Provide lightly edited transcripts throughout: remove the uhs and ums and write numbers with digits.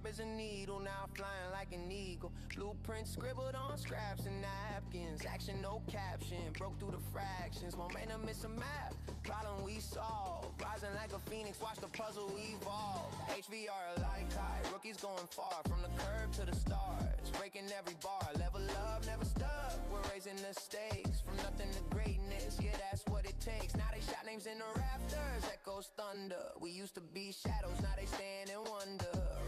sharp as a needle, now flying like an eagle. Blueprint scribbled on scraps and napkins. Action, no caption, broke through the fractions. Momentum is a map, problem we solve. Rising like a phoenix, watch the puzzle evolve. HVRL like high, rookies going far. From the curb to the stars, breaking every bar. Level up, never stuck, we're raising the stakes. From nothing to greatness, yeah, that's what it takes. Now they shout names in the rafters, echoes thunder. We used to be shadows, now they stand and wonder.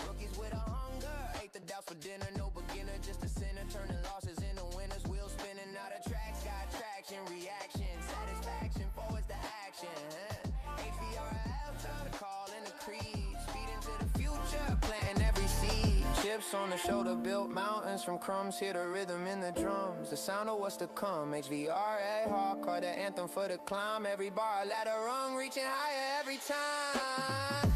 Rookies with a hunger, ate the doubts for dinner. No beginner, just a sinner, turning losses into winners. Wheels spinning, now the tracks got traction. Reaction, satisfaction, forwards to action. HVRL, turn the call in the creed. Speed into the future, planting every seed. Chips on the shoulder, built mountains from crumbs. Hear the rhythm in the drums, the sound of what's to come. HVRA, hardcore, the anthem for the climb. Every bar, ladder rung, reaching higher every time.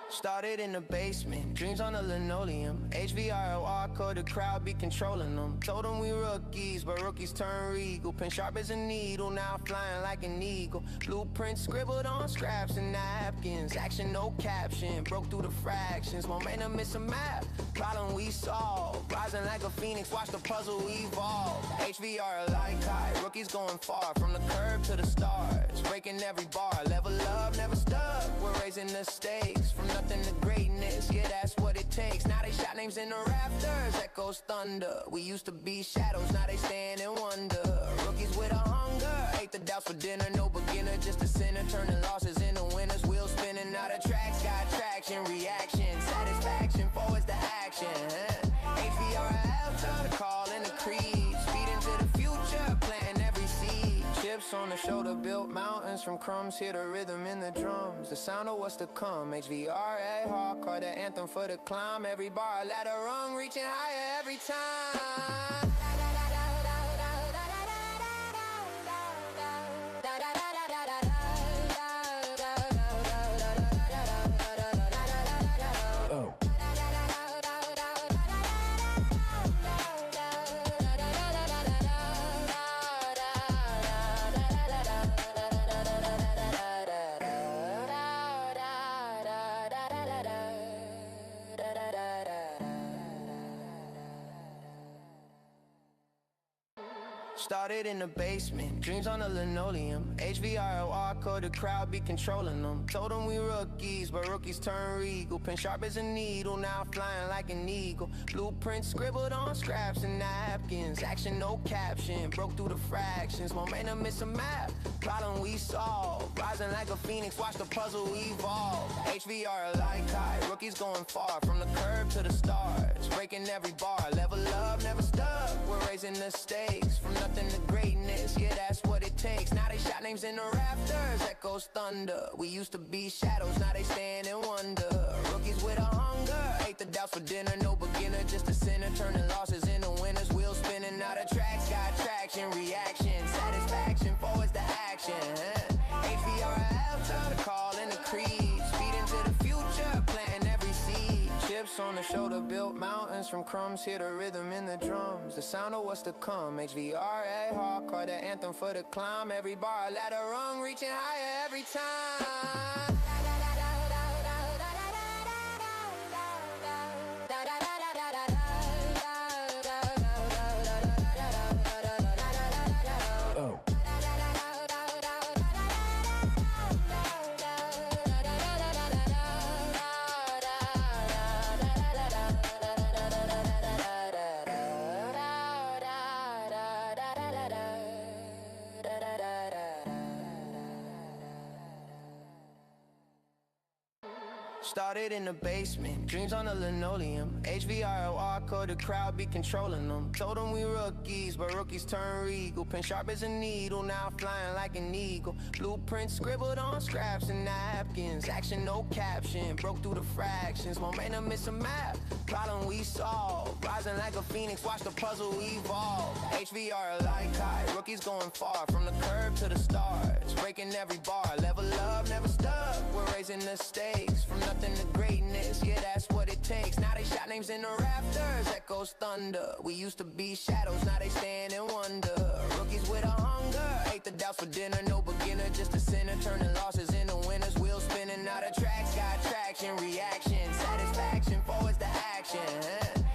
Started in the basement, dreams on the linoleum. HVRL, ARCA, the crowd be controlling them. Told them we rookies, but rookies turn regal. Pen sharp as a needle, now flying like an eagle. Blueprint scribbled on scraps and napkins. Action, no caption, broke through the fractions. Momentum is a map, problem we solve. Rising like a phoenix, watch the puzzle evolve. HVRL like high, rookies going far. From the curb to the stars, breaking every bar. Level up, never stuck, we're raising the stakes. From nothing to greatness, yeah, that's what it takes. Now they shout names in the rafters, echoes thunder. We used to be shadows, now they stand and wonder. Rookies with a hunger, ate the doubts for dinner. No beginner, just a sinner, turning losses into winners. Wheels spinning, now the tracks got traction. Reaction, satisfaction, forwards to action. HVRL, turn the call in the creed. Speed into the future, planting every seed. Chips on the shoulder, built mountains from crumbs. Hear the rhythm in the drums, the sound of what's to come. HVRA, hardcore, the anthem for the climb. Every bar, ladder rung, reaching higher every time. Started in the basement, dreams on the linoleum. HVRL, ARCA, the crowd be controlling them. Told them we rookies, but rookies turn regal. Pen sharp as a needle, now flying like an eagle. Blueprint scribbled on scraps and napkins. Action, no caption, broke through the fractions. Momentum is a map, problem we solve. Rising like a phoenix, watch the puzzle evolve. HVRL like high, rookies going far. From the curb to the stars, breaking every bar. Level up, never stuck, we're raising the stakes. From nothing to greatness, yeah, that's what it takes. Now they shout names in the rafters, echoes thunder. We used to be shadows, now they stand and wonder. Rookies with a hunger, ate the doubts for dinner. No beginner, just a sinner, turning losses into winners. Wheels spinning, now the tracks got traction. Reaction, satisfaction, forwards to action. HVRL, turn the call in the creed. Speed into the future, planting every seed. Chips on the shoulder, built mountains from crumbs. Hear the rhythm in the drums, the sound of what's to come. HVRA, hardcore, the anthem for the climb. Every bar, ladder rung, reaching higher every time. Started in the basement, dreams on the linoleum. HVRL ARCA, the crowd be controlling them. Told them we rookies, but rookies turn regal. Pen sharp as a needle, now flying like an eagle. Blueprints scribbled on scraps and napkins. Action, no caption, broke through the fractions. Momentum is a map, problem we solve. Rising like a phoenix, watch the puzzle evolve. HVRL like high, rookies going far. From the curb to the stars, breaking every bar. Level up, never stuck, we're raising the stakes. From nothing to greatness, yeah, that's what it takes. Now they shout names in the rafters, echoes thunder. We used to be shadows, now they stand and wonder. Rookies with a hunger, ate the doubts for dinner. No beginner, just a sinner, turning losses into winners. Wheels spinning, now the tracks got traction. Reaction, satisfaction, forwards to action.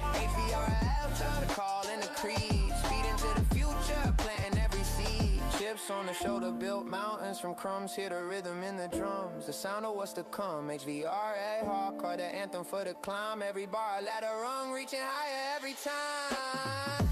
HVRL, turn the call in the creed. Speed into the future, planting every seed. Chips on the shoulder, built mountains from crumbs. Hear the rhythm in the drums, the sound of what's to come. HVRA, hardcore, the anthem for the climb. Every bar, a ladder rung, reaching higher every time.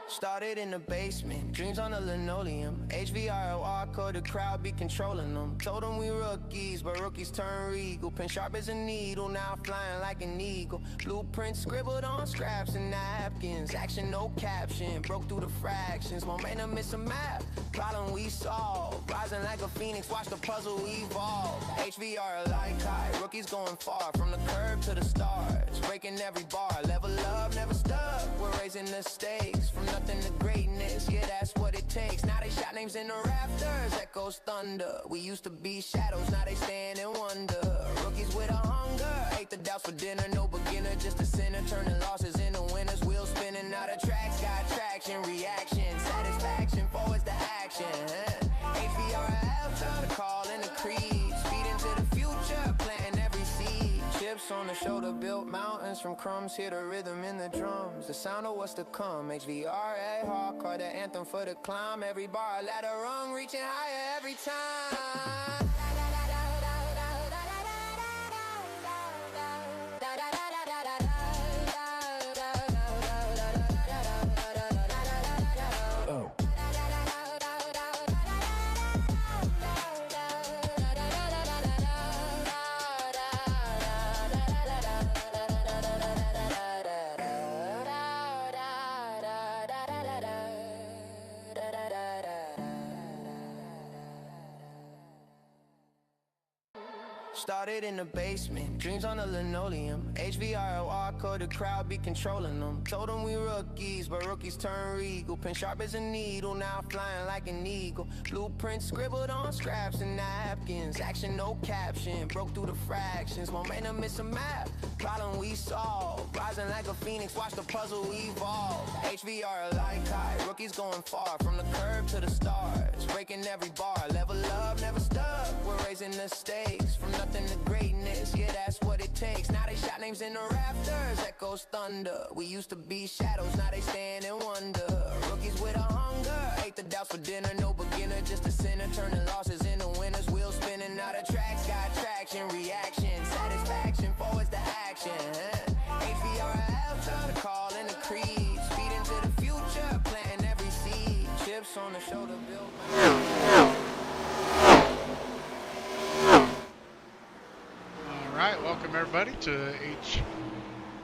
Started in the basement, dreams on the linoleum. HVRL ARCA, the crowd be controlling them. Told them we rookies, but rookies turn regal. Pen sharp as a needle, now flying like an eagle. Blueprints scribbled on scraps and napkins. Action, no caption, broke through the fractions. Momentum is a map, problem we solve. Rising like a phoenix, watch the puzzle evolve. HVRL like high, rookies going far. From the curb to the stars, breaking every bar. Level up, never stuck, we're raising the stakes. From nothing to greatness, yeah, that's what it takes. Now they shout names in the rafters, echoes thunder. We used to be shadows, now they stand and wonder. Rookies with a hunger, ate the doubts for dinner. No beginner, just a sinner, turning losses into winners. Wheels spinning, now the tracks got traction. Reaction, satisfaction, forwards to action. HVRL, turn the call in the creed. Speed into the future, planting every seed. Chips on the shoulder, built mountains from crumbs. Hear the rhythm in the drums, the sound of what's to come. HVRA, hardcore, the anthem for the climb. Every bar, a ladder rung, reaching higher every time. Started in the basement, dreams on the linoleum. HVRL ARCA, the crowd be controlling them. Told them we rookies, but rookies turn regal. Pen sharp as a needle, now flying like an eagle. Blueprints scribbled on scraps and napkins. Action, no caption, broke through the fractions. Momentum is a map, problem we solve. Rising like a phoenix, watch the puzzle evolve. HVRL like high, rookies going far. From the curb to the stars, breaking every bar. Level up, never stuck, we're raising the stakes. From nothing to greatness, yeah, that's what it takes. Now they shout names in the rafters, echoes thunder. We used to be shadows, now they stand and wonder. Rookies with a hunger, ate the doubts for dinner. No beginner, just a sinner, turning losses into winners. Wheels spinning, now the tracks got traction. Reaction, satisfaction, forwards to action. HVRL, turn the call in the creed. Speed into the future, planting every seed. Chips on the shoulder, built. Alright, welcome everybody to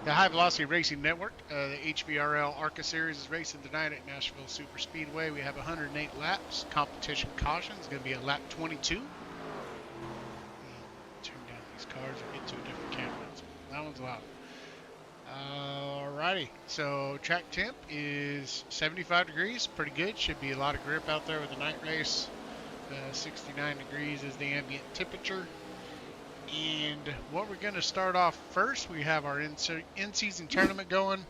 the High Velocity Racing Network. The HVRL ARCA Series is racing tonight at Nashville Super Speedway. We have 108 laps. Competition caution is going to be at lap 22. Turn down these cars or get to a different camera. That one's loud. Alrighty, so track temp is 75 degrees, pretty good. Should be a lot of grip out there with the night race. 69 degrees is the ambient temperature. And what we're going to start off first, we have our in-season tournament going.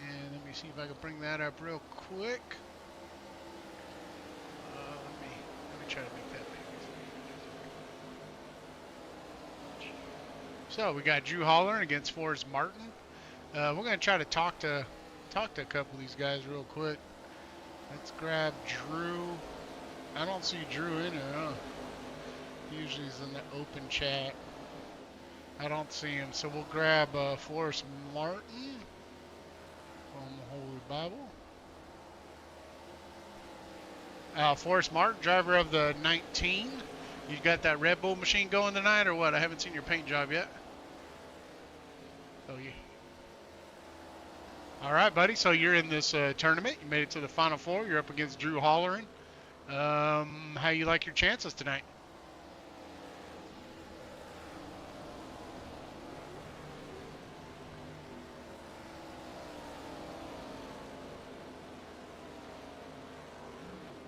And let me see if I can bring that up real quick. Let me try to make that big. So we got Drew Hollering against Forrest Martin. We're gonna try to talk to a couple of these guys real quick. Let's grab Drew. I don't see Drew in here, huh? Usually he's in the open chat. I don't see him, so we'll grab Forrest Martin from the Holy Bible. Forrest Martin, driver of the 19. You got that Red Bull machine going tonight, or what? I haven't seen your paint job yet. Oh, yeah. All right, buddy. So you're in this tournament. You made it to the Final Four. You're up against Drew Hollering. How you like your chances tonight?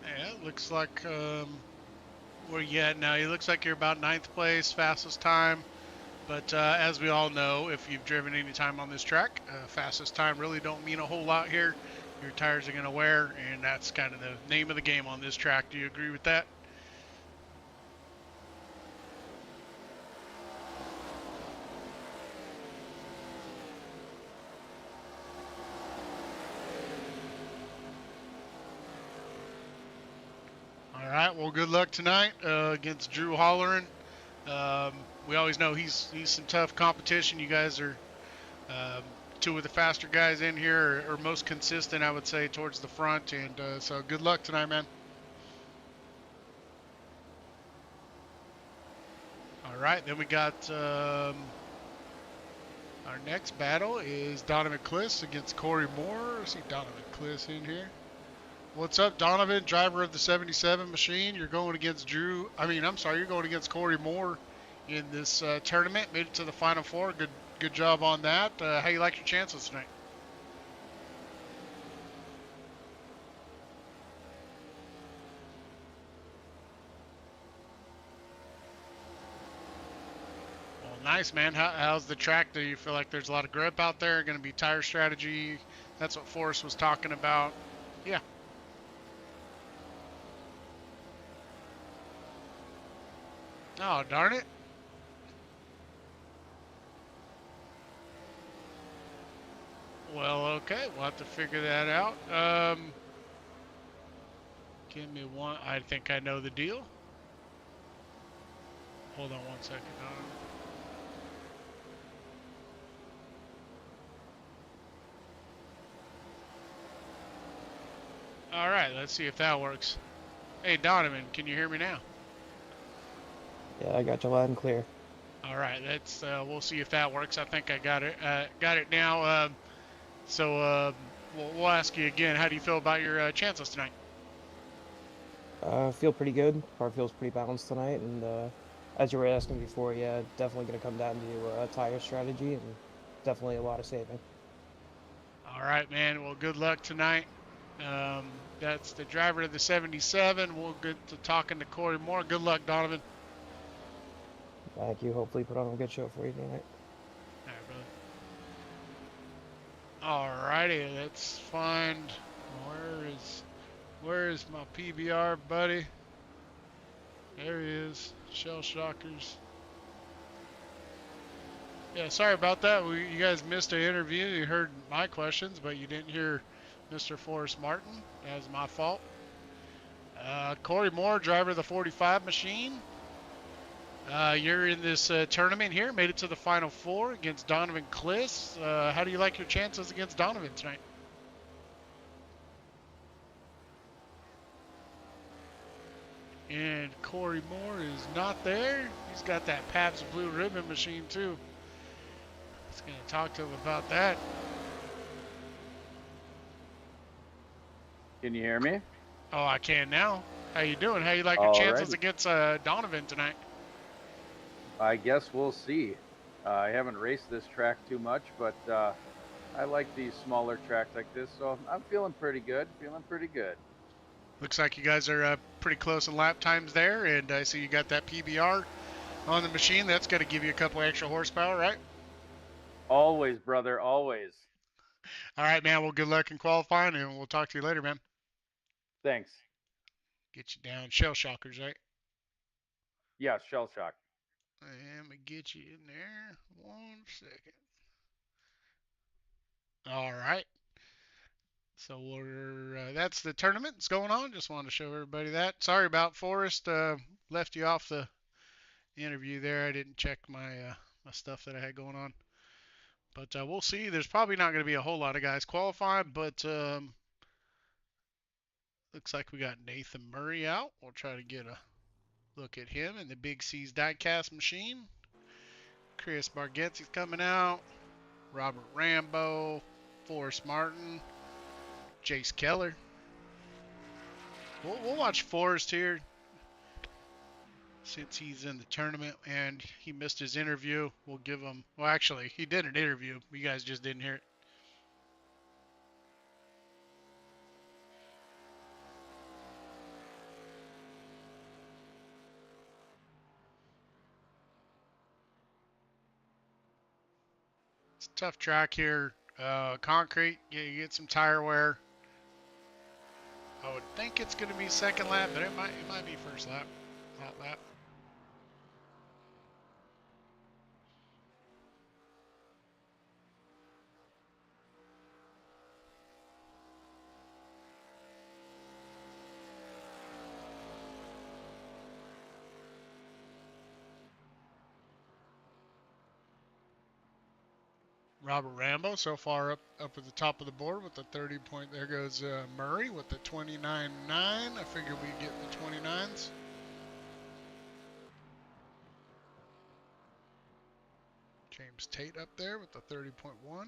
Yeah, it looks like where you at now? It looks like you're about 9th place, fastest time. But as we all know, if you've driven any time on this track, fastest time really don't mean a whole lot here. Your tires are going to wear, and that's kind of the name of the game on this track. Do you agree with that? All right. Well, good luck tonight against Drew Hollering. We always know he's some tough competition. You guys are two of the faster guys in here, or most consistent, I would say, towards the front. And so good luck tonight, man. All right, then we got our next battle is Donovan Kliss against Corey Moore. I see Donovan Kliss in here. What's up, Donovan, driver of the 77 machine? You're going against you're going against Corey Moore in this tournament. Made it to the Final Four. Good job on that. How you like your chances tonight? Well, nice, man. How's the track? Do you feel like there's a lot of grip out there? Going to be tire strategy? That's what Forrest was talking about. Yeah. Oh, darn it. Well, okay. We'll have to figure that out. Give me one. I think I know the deal. Hold on one second. All right. Let's see if that works. Hey, Donovan, can you hear me now? Yeah, I got you loud and clear. All right. We'll see if that works. I think I got it. Got it now. We'll ask you again. How do you feel about your chances tonight? Feel pretty good. Car feels pretty balanced tonight, and as you were asking before, yeah, definitely going to come down to tire strategy and definitely a lot of saving. All right, man. Well, good luck tonight. That's the driver of the 77. We'll get to talking to Corey Moore. Good luck, Donovan. Thank you. Hopefully, put on a good show for you tonight. All right, brother. All righty. Let's find where is my PBR, buddy? There he is. Shell Shockers. Yeah, sorry about that. You guys missed an interview. You heard my questions, but you didn't hear Mr. Forrest Martin. That was my fault. Corey Moore, driver of the 45 machine. You're in this tournament here. Made it to the Final Four against Donovan Kliss. How do you like your chances against Donovan tonight? And Corey Moore is not there. He's got that Pabst Blue Ribbon machine too. Let's going to talk to him about that. Can you hear me? Oh, I can now. How you doing? How you like your chances against Donovan tonight? I guess we'll see. I haven't raced this track too much, but I like these smaller tracks like this, so I'm feeling pretty good. Looks like you guys are pretty close in lap times there, and I see you got that PBR on the machine. That's going to give you a couple extra horsepower, right? Always, brother, always. All right, man. Well, good luck in qualifying, and we'll talk to you later, man. Thanks. Get you down. Shell Shockers, right? Yeah, Shell Shock. Let me get you in there. 1 second. All right. So that's the tournament that's going on. Just wanted to show everybody that. Sorry about Forrest. Left you off the interview there. I didn't check my my stuff that I had going on. But we'll see. There's probably not going to be a whole lot of guys qualify, but looks like we got Nathan Murray out. We'll try to get a look at him in the Big C's diecast machine. Chris Bargetzi's coming out. Robert Rambo, Forrest Martin, Jace Keller. We'll watch Forrest here since he's in the tournament and he missed his interview. We'll give him, well, actually, he did an interview. You guys just didn't hear it. It's a tough track here. Concrete, you get some tire wear. I would think it's going to be second lap, but it might be first lap, hot lap. Robert Rambo so far up at the top of the board with the 30 point. There goes Murray with the 29.9. I figured we'd get the 29s. James Tate up there with the 30.1.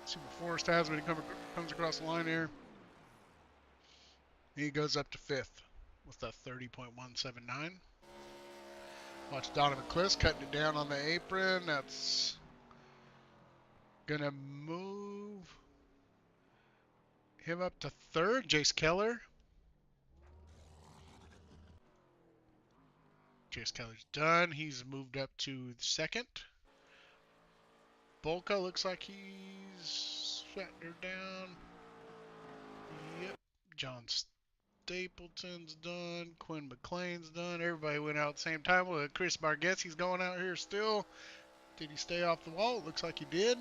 See what Forrest has when he comes across the line here. He goes up to 5th with the 30.179. Watch Donovan Cliss cutting it down on the apron. That's gonna move him up to 3rd. Jace Keller. Jace Keller's done. He's moved up to 2nd. Bolka looks like he's sweating her down. Yep. John Stapleton's done. Quinn McLean's done. Everybody went out at the same time. Well, Chris Bargetzi's going out here still. Did he stay off the wall? It looks like he did.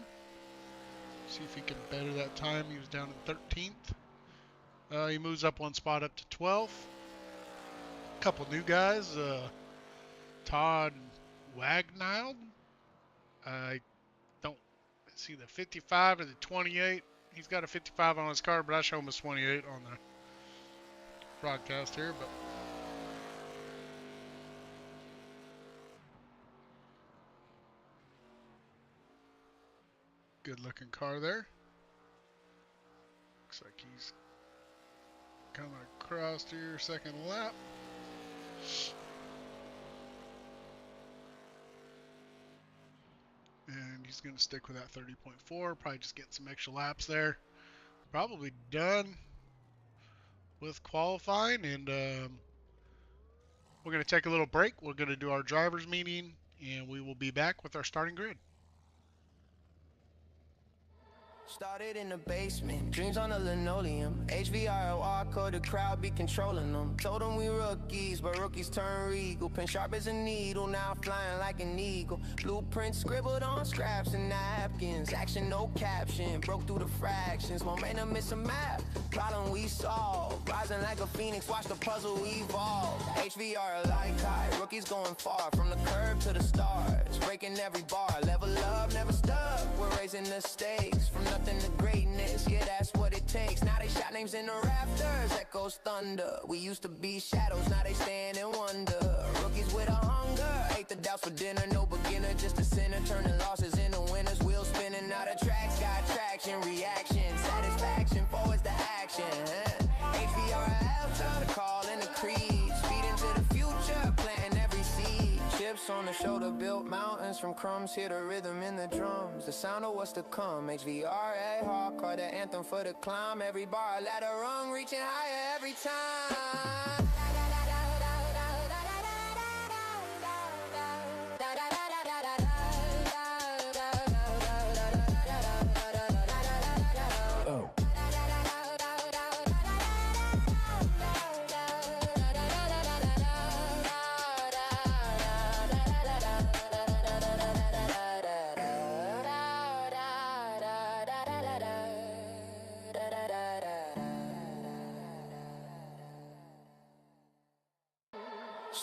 See if he can better that time. He was down in 13th. He moves up 1 spot up to 12th. A couple new guys. Todd Wagnilde. I don't see the 55 or the 28. He's got a 55 on his card, but I show him his 28 on the broadcast here. But good looking car there. Looks like he's coming across here, 2nd lap. And he's going to stick with that 30.4. Probably just getting some extra laps there. Probably done with qualifying. And we're going to take a little break. We're going to do our driver's meeting. And we will be back with our starting grid. Started in the basement, dreams on the linoleum. HVRL, ARCA, the crowd be controlling them. Told them we rookies, but rookies turn regal. Pen sharp as a needle, now flying like an eagle. Blueprint scribbled on scraps and napkins. Action, no caption, broke through the fractions. Momentum is a map, problem we solve. Rising like a phoenix, watch the puzzle evolve. HVRL like high, rookies going far. From the curb to the stars, breaking every bar. Level up, never stuck, we're raising the stakes. From nothing to greatness, yeah, that's what it takes. Now they shot names in the rafters, echoes thunder. We used to be shadows, now they stand and wonder. Rookies with a hunger, ate the doubts for dinner. No beginner, just a sinner, turning losses into winners. Wheels spinning out of tracks, got traction, reaction, satisfaction, forwards to action. HVRL, turn the call in the creed. Speed into the future, planting every seed. Chips on the shoulder, built mountains from crumbs. Hear the rhythm in the drums, the sound of what's to come. HVRA, hardcore, the anthem for the climb. Every bar, ladder rung, reaching higher every time.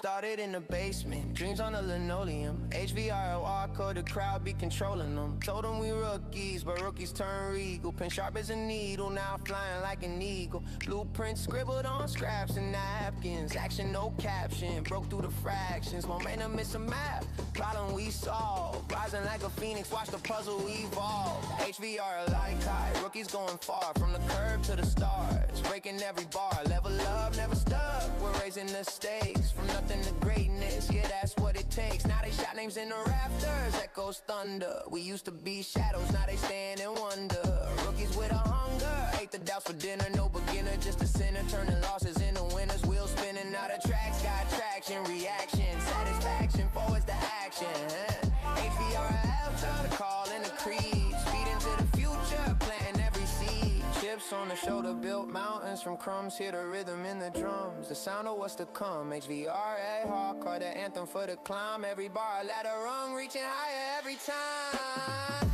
Started in the basement, dreams on the linoleum. HVRL, ARCA, the crowd be controlling them. Told them we rookies, but rookies turn regal. Pen sharp as a needle, now flying like an eagle. Blueprints scribbled on scraps and napkins. Action, no caption, broke through the fractions. Momentum, it's a map, problem we solve. Rising like a phoenix, watch the puzzle evolve. HVRL like high, rookies going far. From the curb to the stars, breaking every bar. Level up, never stuck, we're raising the stakes. From nothing to greatness, yeah, that's what it takes. Now they shout names in the rafters, echoes thunder. We used to be shadows, now they stand and wonder. Rookies with a hunger, ate the doubts for dinner. No beginner, just a sinner, turning losses into winners. Wheels spinning, now the tracks got traction. Reaction, satisfaction, forwards to action. HVRL, turn the call in the creed. Speed into the future, planting every seed. Chips on the shoulder, built mountains from crumbs. Hear the rhythm in the drums, the sound of what's to come. HVRA, hardcore, the anthem for the climb. Every bar, ladder rung, reaching higher every time.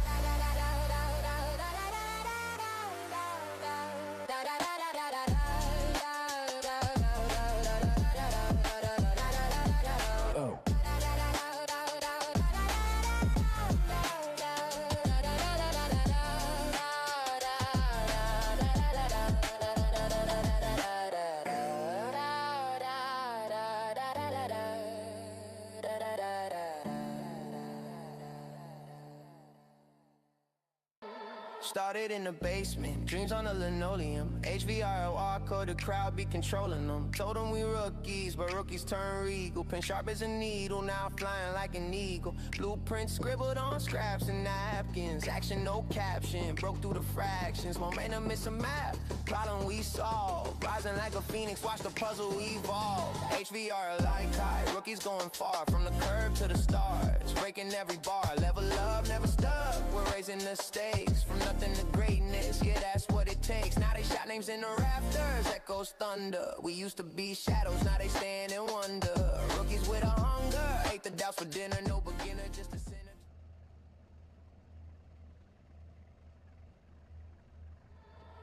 Started in the basement, dreams on the linoleum. HVRL, ARCA, the crowd be controlling them. Told them we rookies, but rookies turn regal. Pen sharp as a needle, now flying like an eagle. Blueprints scribbled on scraps and napkins. Action, no caption, broke through the fractions. Momentum, it's a map, problem we solve. Rising like a phoenix, watch the puzzle evolve. HVRL like high, rookies going far. From the curb to the stars, breaking every bar. Level up, never stuck, we're raising the stakes. From nothing to greatness, yeah, that's what it takes. Now they shout names in the rafters, echoes thunder. We used to be shadows, now they stand and wonder. Rookies with a hunger, ate the doubts for dinner. No beginner, just a sinner.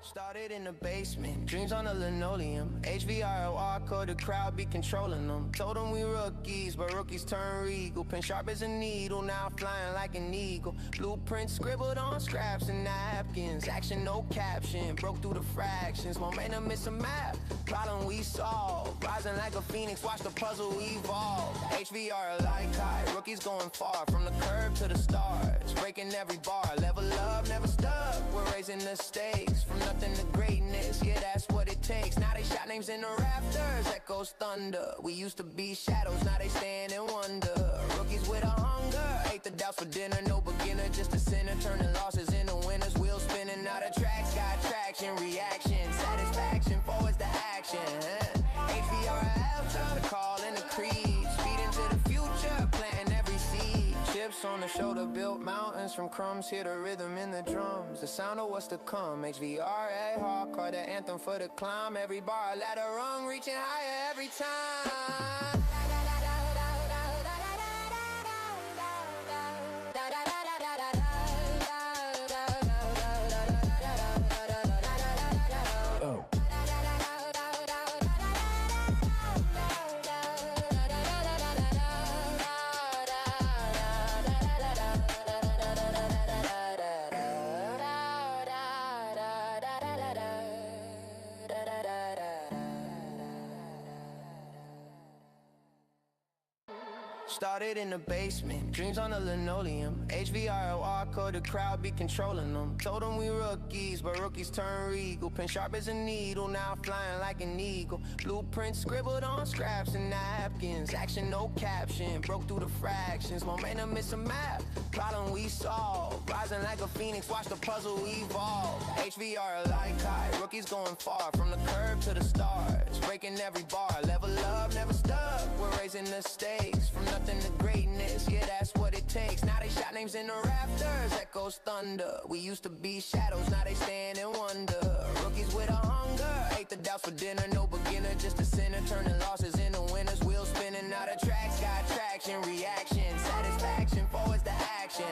Started in the basement, dreams on the linoleum. HVRL, ARCA, the crowd be controlling them. Told them we rookies, but rookies turn regal. Pen sharp as a needle, now flying like an eagle. Blueprints scribbled on scraps and napkins. Action, no caption, broke through the fractions. Momentum, it's a map, problem we solve. Rising like a phoenix, watch the puzzle evolve. HVRL like high, rookies going far. From the curb to the stars, breaking every bar. Level up, never stuck, we're raising the stakes. From nothing to greatness, yeah, that's what it takes. Now they shout names in the rafters, echoes thunder. We used to be shadows, now they stand and wonder. Rookies with a hunger, ate the doubts for dinner. No beginner, just a sinner, turning losses into winners. Wheels spinning, now the tracks got traction. Reaction, satisfaction, forwards to action. HVRL, turn the call in the creed. Speed into the future, planting every seed. Chips on the shoulder, built mountains from crumbs. Hear the rhythm in the drums, the sound of what's to come. HVRA, hardcore, the anthem for the climb. Every bar, ladder rung, reaching higher every time. Started in the basement, dreams on the linoleum. HVRL, ARCA, the crowd be controlling them. Told them we rookies, but rookies turn regal. Pen sharp as a needle, now flying like an eagle. Blueprints scribbled on scraps and napkins. Action, no caption, broke through the fractions. Momentum, it's a map, problem we solve. Rising like a phoenix, watch the puzzle evolve. HVRL like high, rookies going far. From the curb to the stars, breaking every bar. Level up, never stuck, we're raising the stakes. From nothing to greatness, yeah, that's what it takes. Now they shout names in the rafters, echoes thunder. We used to be shadows, now they stand and wonder. Rookies with a hunger, ate the doubts for dinner. No beginner, just a sinner, turning losses into winners. Wheels spinning, now the tracks got traction. Reaction, satisfaction, forwards to action.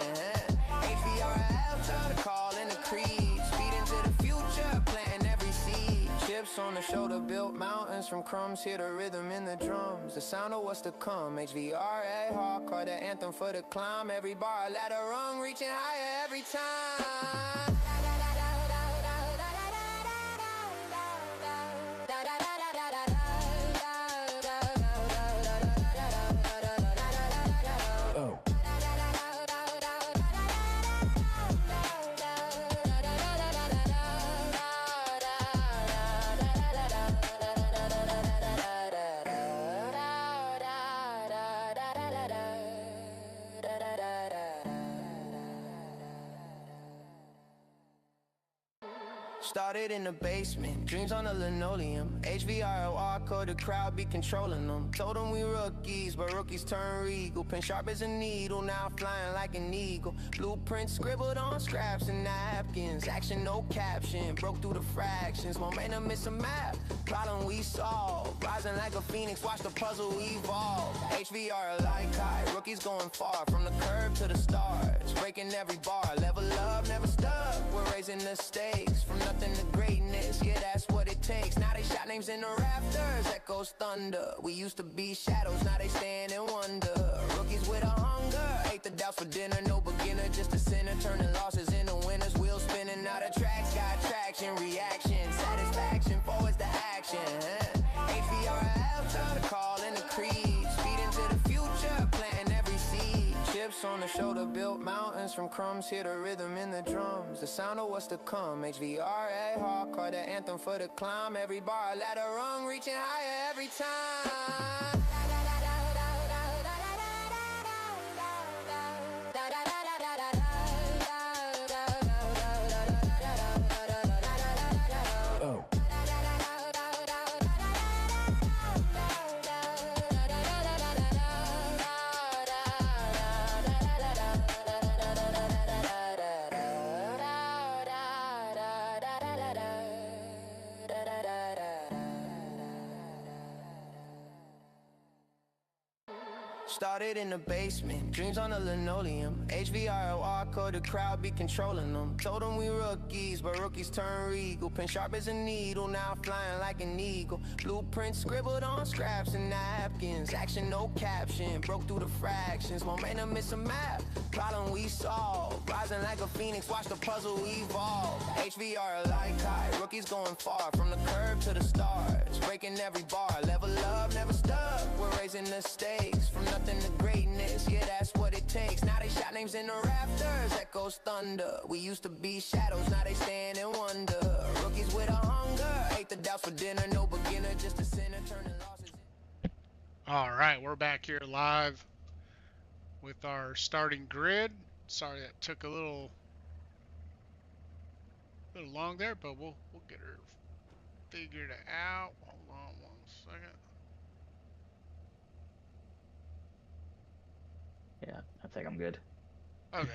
HVRL, turn the call in the creed. Speed into the future, planting every seed. Chips Chips on the shoulder, built mountains from crumbs. Hear the rhythm in the drums, the sound of what's to come. HVRL, hardcore, the anthem for the climb. Every bar, a ladder rung, reaching higher every time. Started in the basement, dreams on the linoleum. HVRL, ARCA, the crowd be controlling them. Told them we rookies, but rookies turn regal. Pen sharp as a needle, now flying like an eagle. Blueprints scribbled on scraps and napkins. Action, no caption, broke through the fractions. Momentum is a map, problem we solve. Rising like a phoenix, watch the puzzle evolve. HVRL like high, rookies going far. From the curb to the stars, breaking every bar. Level up, never stuck, we're raising the stakes. From nothing to greatness, yeah, that's what it takes. Now they shout names in the rafters, echoes thunder. We used to be shadows, now they stand and wonder. Rookies with a hunger, ate the doubts for dinner. No beginner, just a sinner, turning losses into winners. Wheels spinning, out of tracks, got traction, reaction, satisfaction, forwards to action. HVRL, turn the call in the creed. Speed into the future, planting every seed. Chips on the shoulder, built mountains from crumbs. Hear the rhythm in the drums, the sound of what's to come. HVRL, hardcore, the anthem for the climb. Every bar, a ladder rung, reaching higher every time. Started in the basement, dreams on the linoleum. HVRL, ARCA, the crowd be controlling them. Told them we rookies, but rookies turn regal. Pen sharp as a needle, now flying like an eagle. Blueprints scribbled on scraps and napkins. Action, no caption, broke through the fractions. Momentum is a map, problem we solve. Rising like a phoenix, watch the puzzle evolve. HVRL like high, rookies going far. From the curb to the stars, breaking every bar. Level up, never stuck, we're raising the stakes. From nothing to greatness, yeah, that's what it takes. Now they shout names in the rafters, echoes thunder. We used to be shadows, now they stand and wonder. Rookies with a hunger, ate the doubts for dinner. No beginner, just a sinner, turning losses. All right, we're back here live with our starting grid. Sorry that took a little long there, but we'll get her figured out. Hold on one second. Yeah, I think I'm good. Okay.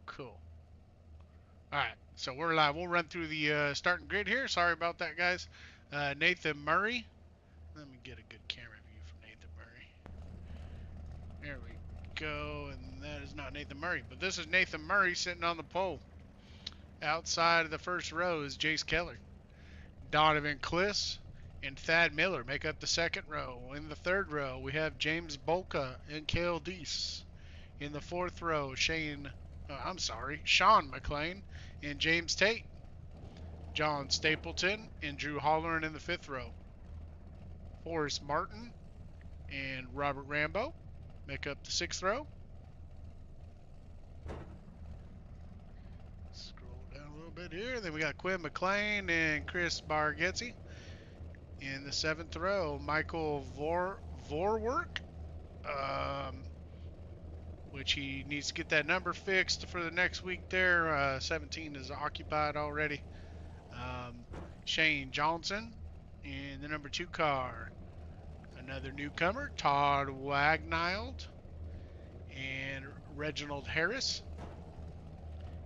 Cool. All right, so we're live. We'll run through the starting grid here. Sorry about that, guys. Nathan Murray. Let me get a good camera view from Nathan Murray. There we go. And that is not Nathan Murray, but this is Nathan Murray sitting on the pole. Outside of the first row is Jace Keller. Donovan Kliss and Thad Miller make up the second row. In the third row, we have James Bolka and Cale Deese. In the fourth row, Sean McLean and James Tate. John Stapleton and Drew Holleran in the fifth row. Forrest Martin and Robert Rambo make up the sixth row. Scroll down a little bit here. Then we got Quinn McLean and Chris Bargetzi. In the seventh row, Michael Vorwerk, which he needs to get that number fixed for the next week there. 17 is occupied already. Shane Johnson in the number 2 car. Another newcomer, Todd Wagnild and Reginald Harris.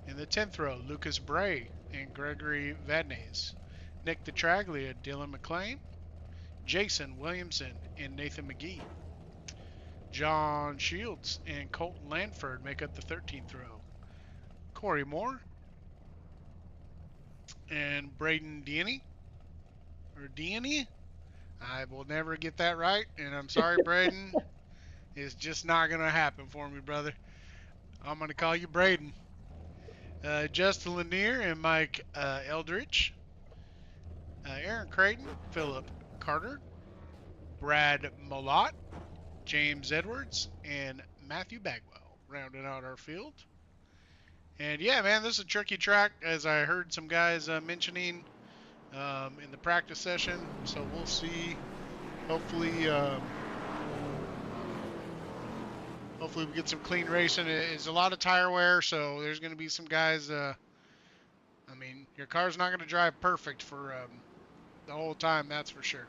In the 10th row, Lucas Bray and Gregory Vadnais. Nick DeTraglia, Dylan McLean, Jason Williamson, and Nathan McGee. John Shields and Colton Lanford make up the 13th row. Corey Moore and Braden Deany, or Deany. I will never get that right, and I'm sorry, Braden. It's just not going to happen for me, brother. I'm going to call you Braden. Justin Lanier and Mike Eldridge. Aaron Creighton, Philip Carter, Brad Molot, James Edwards, and Matthew Bagwell rounding out our field. And yeah, man, this is a tricky track, as I heard some guys mentioning in the practice session. So we'll see. Hopefully, hopefully we get some clean racing. It's a lot of tire wear, so there's going to be some guys. I mean, your car's not going to drive perfect for the whole time, that's for sure.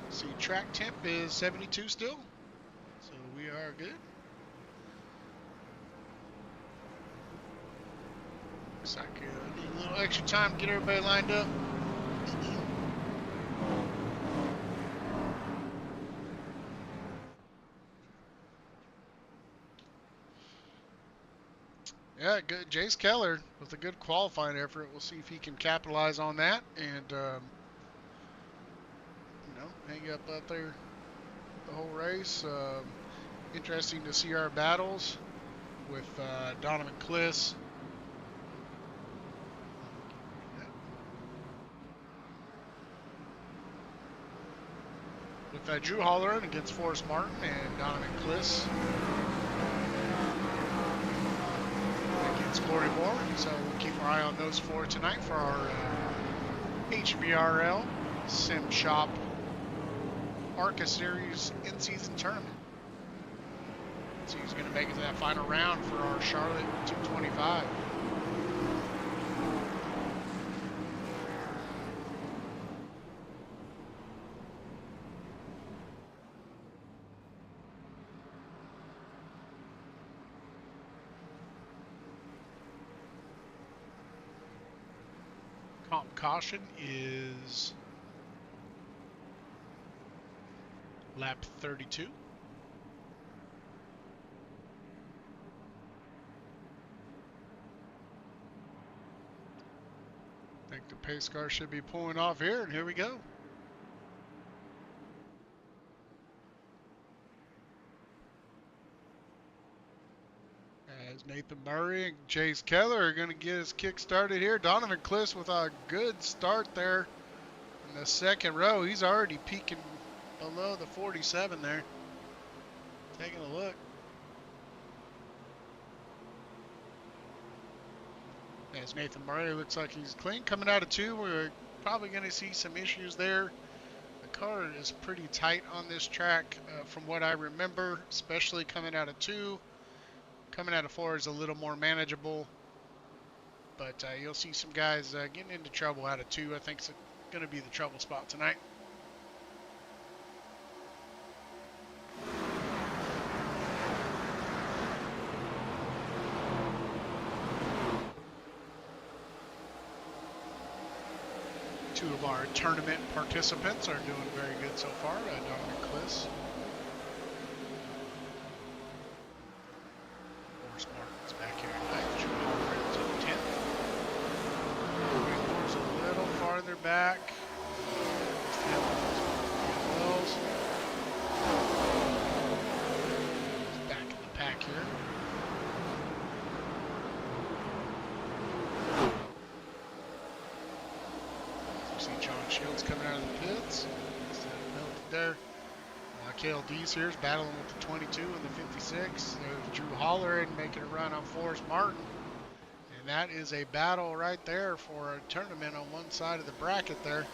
See, track temp is 72 still, so we are good. Looks like need a little extra time to get everybody lined up. Yeah, good. Jace Keller with a good qualifying effort. We'll see if he can capitalize on that and, you know, hang up out there the whole race. Interesting to see our battles with Donovan Kliss. With Drew Holleran against Forrest Martin and Donovan Kliss against Corey Moore. So we'll keep our eye on those four tonight for our HVRL Sim Shop ARCA Series in-season tournament. So he's going to make it to that final round for our Charlotte 225. Comp caution is lap 32. I think the pace car should be pulling off here, and here we go. As Nathan Murray and Jace Keller are going to get his kick started here. Donovan Kliss with a good start there in the second row. He's already peaking below the 47 there. Taking a look. As Nathan Murray looks like he's clean. Coming out of 2, we're probably going to see some issues there. The car is pretty tight on this track from what I remember, especially coming out of 2. Coming out of 4 is a little more manageable, but you'll see some guys getting into trouble out of 2. I think it's going to be the trouble spot tonight. Two of our tournament participants are doing very good so far. Donovan Kliss. Forrest Martin's back here tonight. Drew Holleran's in 10th. Wigler's a little farther back. Wells. He's back in the pack here. See John Shields coming out of the pits. Melted there. KLD's here is battling with the 22 and the 56. There's Drew Holleran making a run on Forrest Martin. And that is a battle right there for a tournament on one side of the bracket there.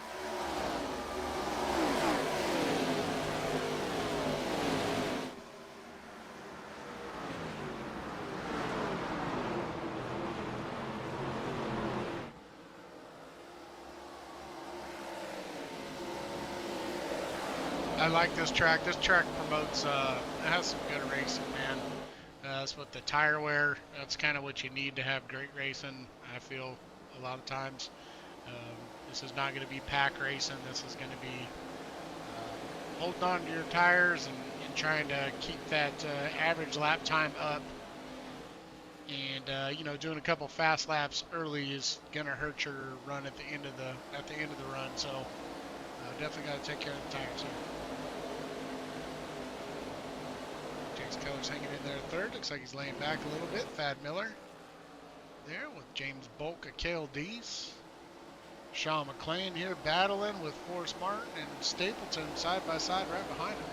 I like this track. This track promotes, it has some good racing, man. That's what the tire wear, that's kind of what you need to have great racing, I feel, a lot of times. This is not going to be pack racing. This is going to be holding on to your tires and trying to keep that average lap time up. And you know, doing a couple fast laps early is gonna hurt your run at the end of the run. So definitely got to take care of the tires here. James Keller's hanging in there third. Looks like he's laying back a little bit. Thad Miller there with James Bulk of KLD's. Sean McLean here battling with Forrest Martin and Stapleton side by side right behind him.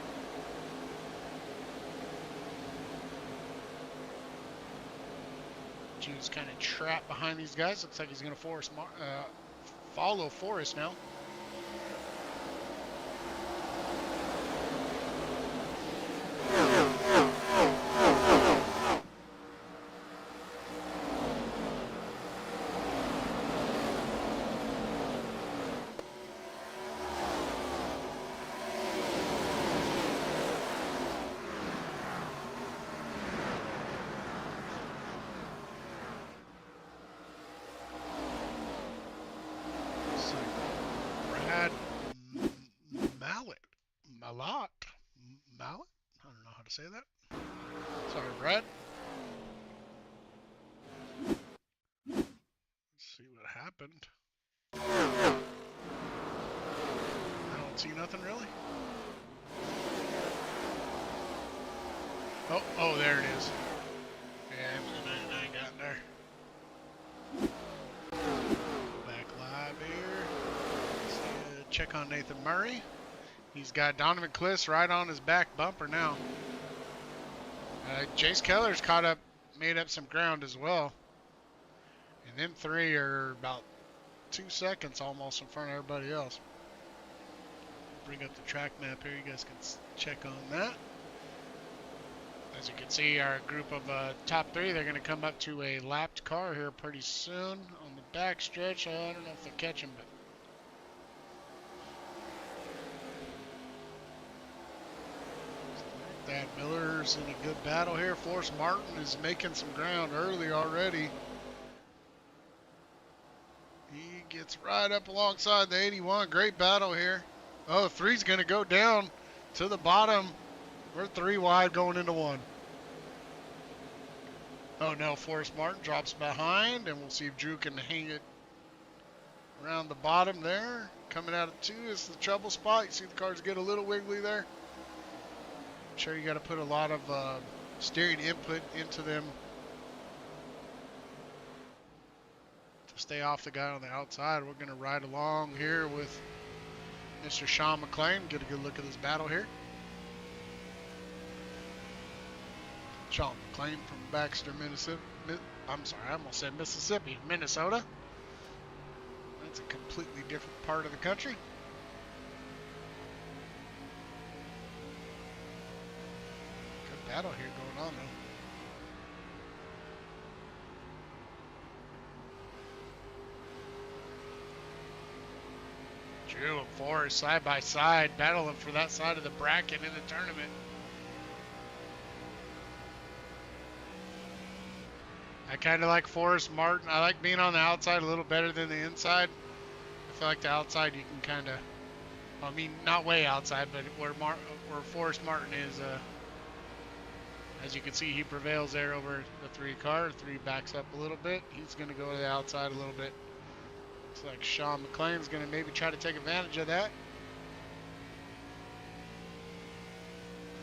Jude's kind of trapped behind these guys. Looks like he's going to follow Forrest now. Mallet? I don't know how to say that. Sorry, Brad. Let's see what happened. I don't see nothing really. Oh, there it is. Yeah, I ain't gotten there. Back live here. Let's check on Nathan Murray. He's got Donovan Cliss right on his back bumper now. Jace Keller's caught up, made up some ground as well. And them three are about 2 seconds almost in front of everybody else. Bring up the track map here. You guys can check on that. As you can see, our group of top three, they're going to come up to a lapped car here pretty soon on the back stretch. I don't know if they'll catch him, but Thad Miller's in a good battle here. Forrest Martin is making some ground early already. He gets right up alongside the 81. Great battle here. Oh, three's going to go down to the bottom. We're 3 wide going into 1. Oh no, Forrest Martin drops behind, and we'll see if Drew can hang it around the bottom there. Coming out of 2 is the trouble spot. You see the cars get a little wiggly there. Sure, you got to put a lot of steering input into them to stay off the guy on the outside. We're going to ride along here with Mr. Sean McLean. Get a good look at this battle here. Sean McLean from Baxter, Minnesota. I'm sorry, I almost said Mississippi, Minnesota. That's a completely different part of the country. Battle here going on though. Drew and Forrest side by side, battling for that side of the bracket in the tournament. I kind of like Forrest Martin. I like being on the outside a little better than the inside. I feel like the outside you can kind of, I mean, not way outside, but where Forrest Martin is, as you can see, he prevails there over the 3 car. 3 backs up a little bit. He's going to go to the outside a little bit. Looks like Sean McLean's going to maybe try to take advantage of that.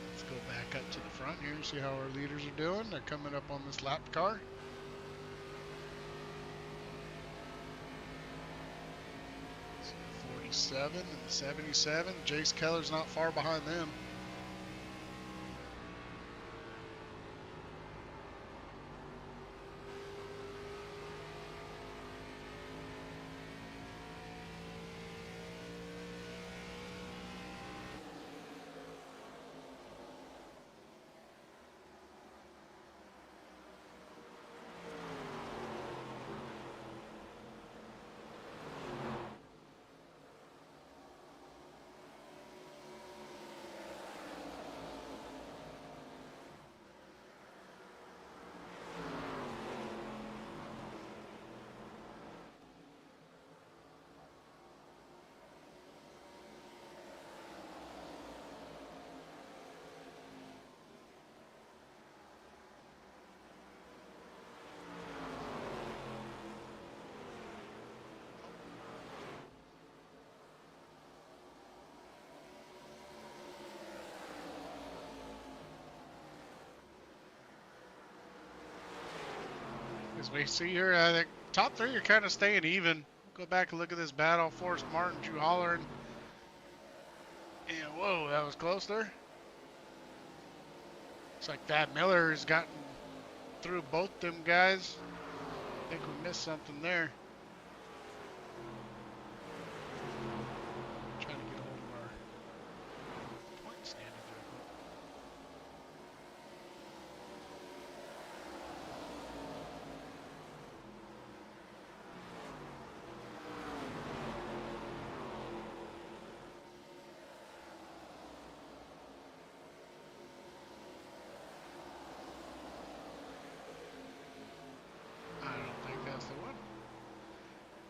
Let's go back up to the front here and see how our leaders are doing. They're coming up on this lapped car. So 47 and 77. Jace Keller's not far behind them. As we see here, the top three are kind of staying even. Go back and look at this battle. Forrest Martin, Drew Hollering. And whoa, that was close there. Looks like Thad Miller has gotten through both them guys. I think we missed something there. Trying to get a hold of our point standings.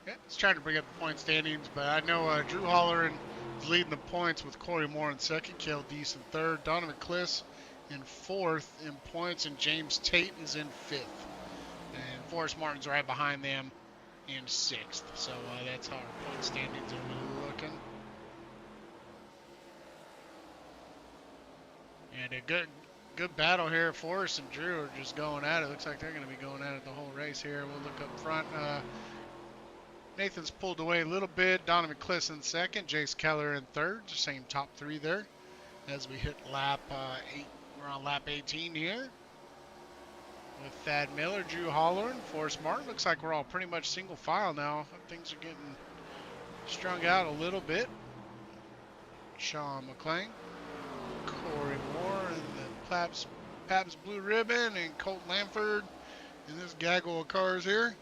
Let's try to bring up the point standings, but I know Drew Hollering is leading the points with Corey Moore in second, Cale Deese in third, Donovan Kliss in fourth in points, and James Tate is in fifth. And Forrest Martin's right behind them in sixth. So that's how our point standings are looking. And a good battle here. Forrest and Drew are just going at it. Looks like they're going to be going at it the whole race here. We'll look up front. Nathan's pulled away a little bit. Donovan Kliss in second. Jace Keller in third. Same top three there. As we hit lap 8, we're on lap 18 here. With Thad Miller, Drew Hollering, Forrest Martin. Looks like we're all pretty much single file now. Things are getting strung out a little bit. Sean McClain, Corey Moore, and the Pabst Blue Ribbon, and Colt Lamford in this gaggle of cars here.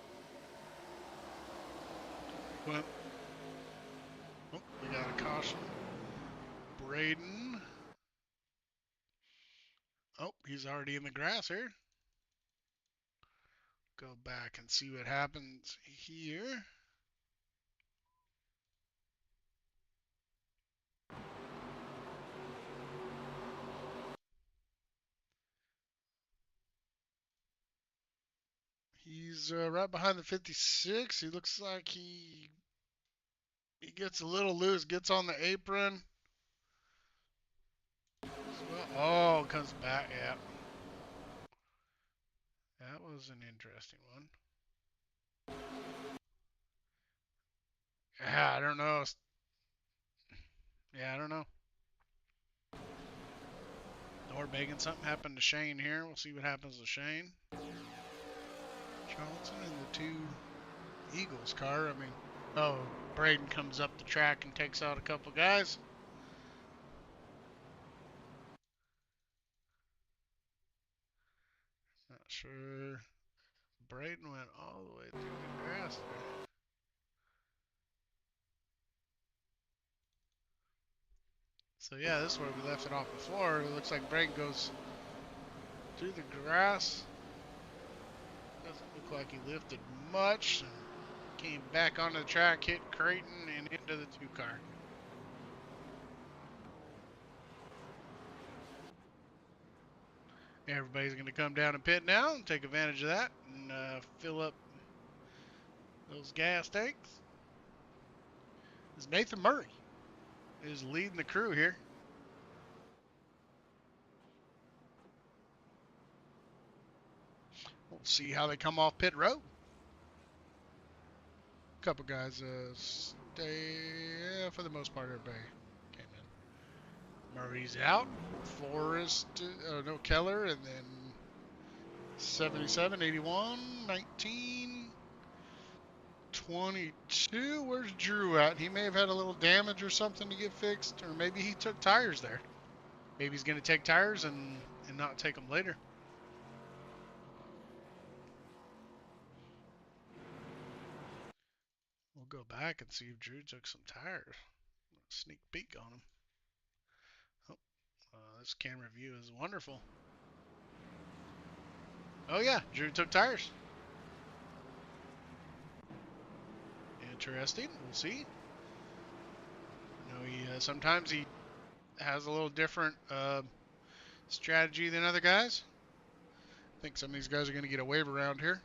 Well, oh, we got a caution. Braden. Oh, he's already in the grass here. Go back and see what happens here. He's right behind the 56. He looks like he gets a little loose, gets on the apron. Oh, comes back, yeah. That was an interesting one. Yeah, I don't know. Yeah, I don't know. Norbegan, something happened to Shane here. We'll see what happens to Shane. Johnson in the two Eagles car. I mean, oh, Braden comes up the track and takes out a couple guys. Not sure. Braden went all the way through the grass there. So yeah, this is where we left it off before. It looks like Braden goes through the grass. Doesn't look like he lifted much. And came back onto the track, hit Creighton, and into the 2-car. Everybody's going to come down and pit now and take advantage of that and fill up those gas tanks. As Nathan Murray is leading the crew here. We'll see how they come off pit road. A couple guys stay, for the most part, everybody came in. Murray's out. Forrest, no, Keller, and then 77, 81, 19, 22. Where's Drew at? He may have had a little damage or something to get fixed, or maybe he took tires there. Maybe he's going to take tires and not take them later. We'll go back and see if Drew took some tires. Sneak peek on him. Oh, this camera view is wonderful. Oh yeah, Drew took tires. Interesting. We'll see. You know, sometimes he has a little different strategy than other guys. I think some of these guys are going to get a wave around here.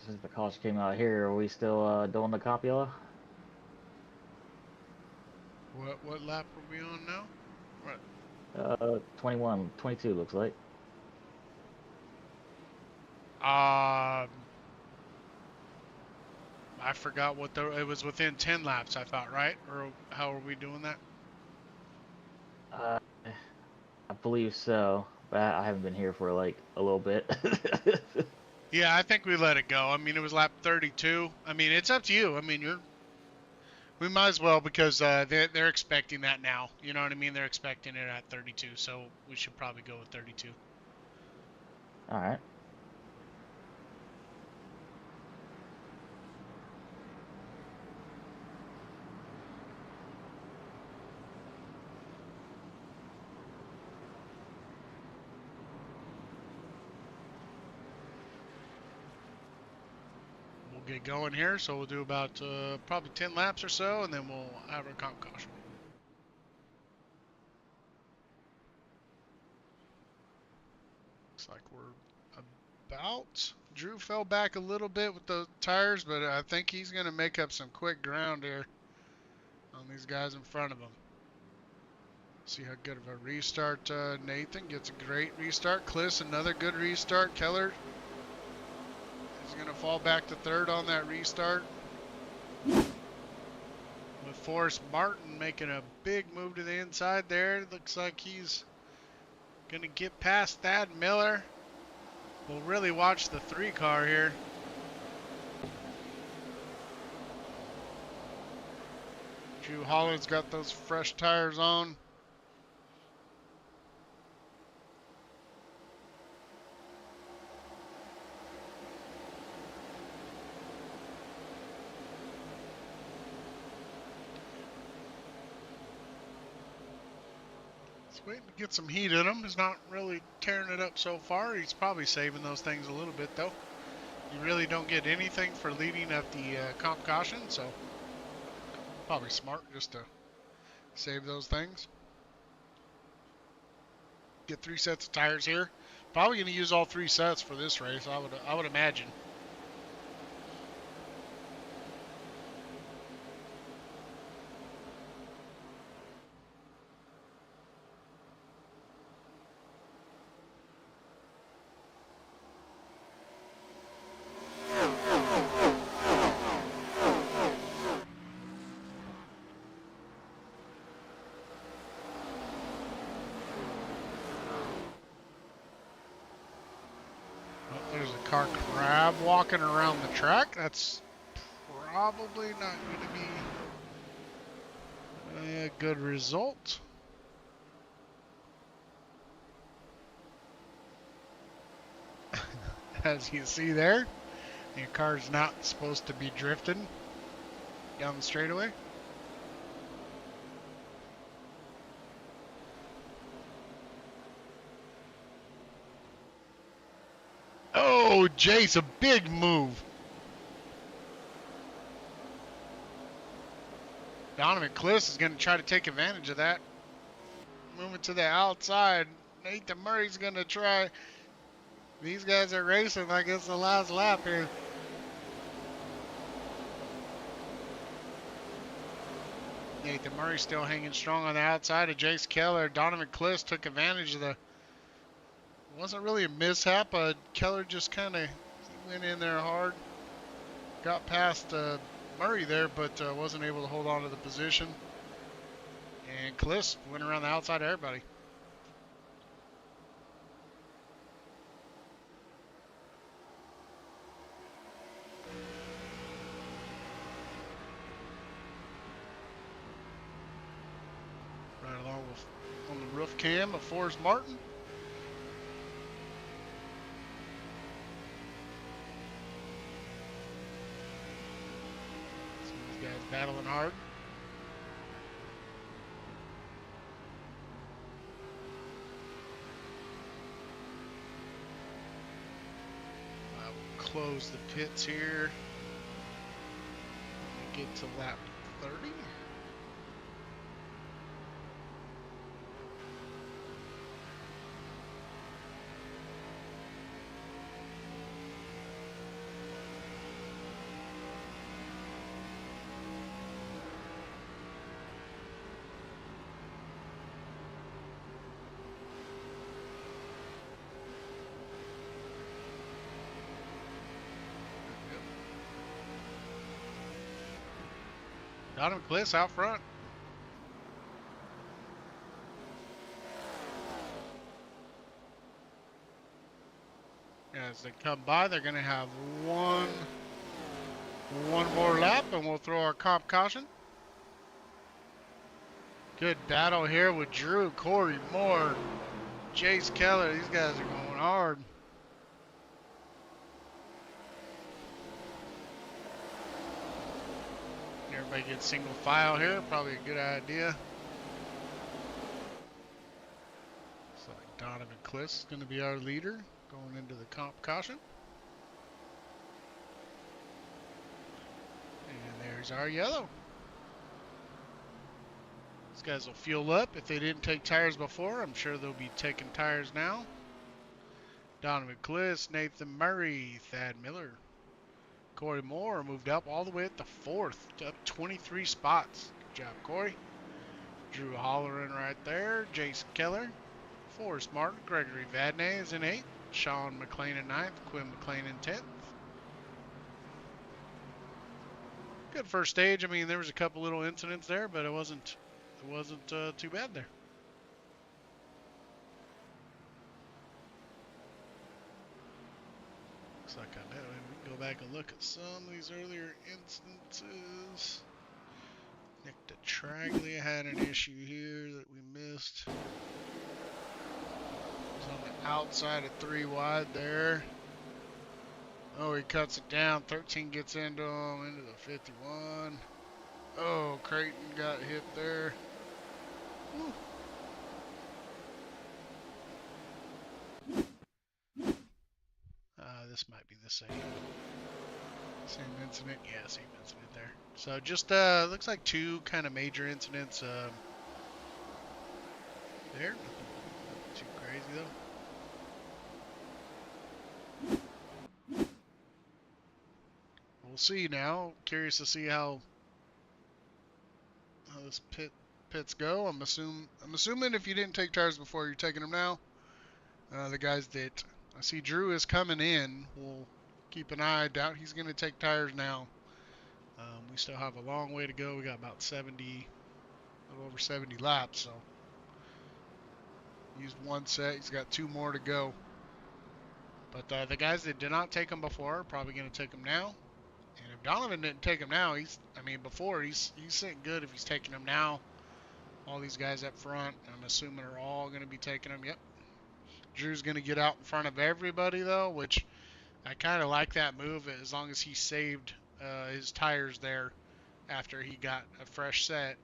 Since the caution came out here, are we still doing the Copula? What lap are we on now? What? 21, 22 looks like. I forgot what it was within 10 laps, I thought, right? Or how are we doing that? Uh, I believe so, but I haven't been here for like a little bit. Yeah, I think we let it go. I mean, it was lap 32. I mean, it's up to you. I mean, we might as well because they're expecting that now. You know what I mean? They're expecting it at 32, so we should probably go with 32. All right. We'll get going here, so we'll do about probably 10 laps or so, and then we'll have our comp caution. Looks like we're about. Drew fell back a little bit with the tires, but I think he's going to make up some quick ground here on these guys in front of him. See how good of a restart Nathan gets a great restart. Cliss, another good restart. Keller is going to fall back to third on that restart. With Forrest Martin making a big move to the inside there. Looks like he's going to get past Thad Miller. We'll really watch the 3 car here. Drew Holland's got those fresh tires on. Waiting to get some heat in him. He's not really tearing it up so far. He's probably saving those things a little bit, though. You really don't get anything for leading at the comp caution, so probably smart just to save those things. Get 3 sets of tires here. Probably going to use all 3 sets for this race, I would imagine. There's a car crab walking around the track. That's probably not going to be a good result. As you see there, your car's not supposed to be drifting down the straightaway. Oh, Jace, a big move. Donovan Cliss is going to try to take advantage of that. Moving to the outside. Nathan Murray's going to try. These guys are racing like it's the last lap here. Nathan Murray still hanging strong on the outside of Jace Keller. Donovan Cliss took advantage of the... Wasn't really a mishap. Keller just kind of went in there hard. Got past Murray there, but wasn't able to hold on to the position. And Cliss went around the outside of everybody. Right along with on the roof cam of Forrest Martin. Guys battling hard. I will close the pits here. Get to lap 30. Donovan Cliss out front. As they come by, they're going to have one more lap, and we'll throw our comp caution. Good battle here with Drew, Corey Moore, Jace Keller. These guys are going hard. Everybody gets single file here. Probably a good idea. Looks like Donovan Cliss is going to be our leader going into the comp caution. And there's our yellow. These guys will fuel up. If they didn't take tires before, I'm sure they'll be taking tires now. Donovan Cliss, Nathan Murray, Thad Miller. Corey Moore moved up all the way at the 4th, up 23 spots. Good job, Corey. Drew Holleran right there. Jason Keller. Forrest Martin. Gregory Vadnais is in 8th. Sean McLean in 9th. Quinn McLean in 10th. Good first stage. I mean, there was a couple little incidents there, but it wasn't too bad there. Looks like I know. We can go back and look at some of these earlier instances. Nick DeTraglia had an issue here that we missed. It was on the outside of 3 wide there. Oh, he cuts it down. 13 gets into him, into the 51. Oh, Creighton got hit there. Woo. This might be the same incident. Yeah, same incident there. So just looks like 2 kind of major incidents there. Nothing too crazy though. We'll see now. Curious to see how this pits go. I'm assuming if you didn't take tires before, you're taking them now. The guys that I see Drew is coming in. We'll keep an eye. Doubt he's going to take tires now. We still have a long way to go. We got about 70, a little over 70 laps. So used 1 set. He's got 2 more to go. But the guys that did not take them before are probably going to take them now. And if Donovan didn't take them now, before he's sitting good if he's taking them now. All these guys up front, I'm assuming are all going to be taking them. Yep. Drew's going to get out in front of everybody, though, which I kind of like that move as long as he saved his tires there after he got a fresh set.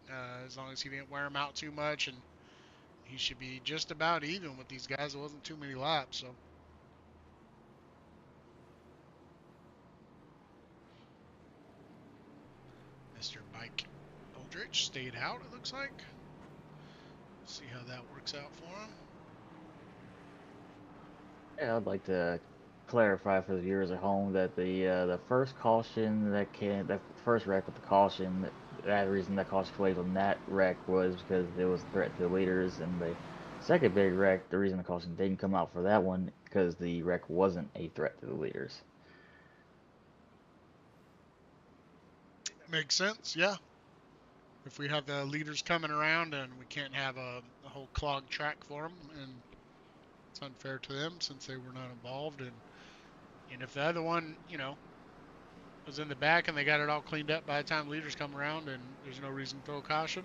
As long as he didn't wear them out too much, and he should be just about even with these guys. It wasn't too many laps, so. Mr. Mike Eldridge stayed out, it looks like. See how that works out for him. Yeah, I'd like to clarify for the viewers at home that the first caution the first wreck with the caution, that reason that caution played on that wreck was because it was a threat to the leaders, and the second big wreck, the reason the caution didn't come out for that one because the wreck wasn't a threat to the leaders. Makes sense, yeah. If we have the leaders coming around and we can't have a whole clogged track for them, and it's unfair to them since they were not involved. And if the other one, was in the back and they got it all cleaned up by the time leaders come around, and there's no reason to throw caution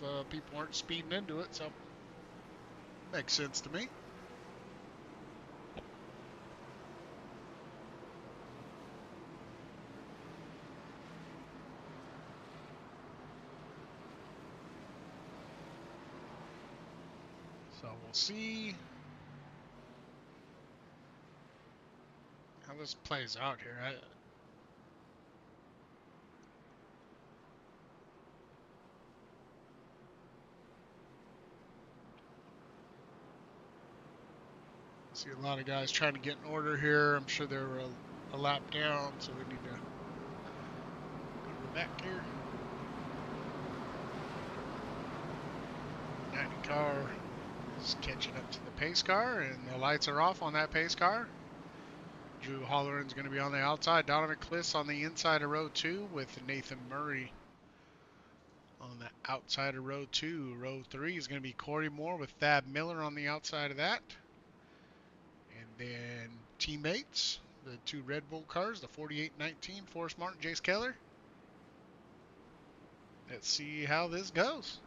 if people aren't speeding into it. So makes sense to me. So we'll see how this plays out here. See a lot of guys trying to get in order here. I'm sure they're a lap down, so we need to go to the back here. 90 car is catching up to the pace car, and the lights are off on that pace car. Drew Holleran's going to be on the outside. Donovan Cliss on the inside of row 2 with Nathan Murray on the outside of row 2. Row 3 is going to be Corey Moore with Thad Miller on the outside of that. And then teammates, the 2 Red Bull cars, the 4819, Forrest Martin, Jace Keller. Let's see how this goes.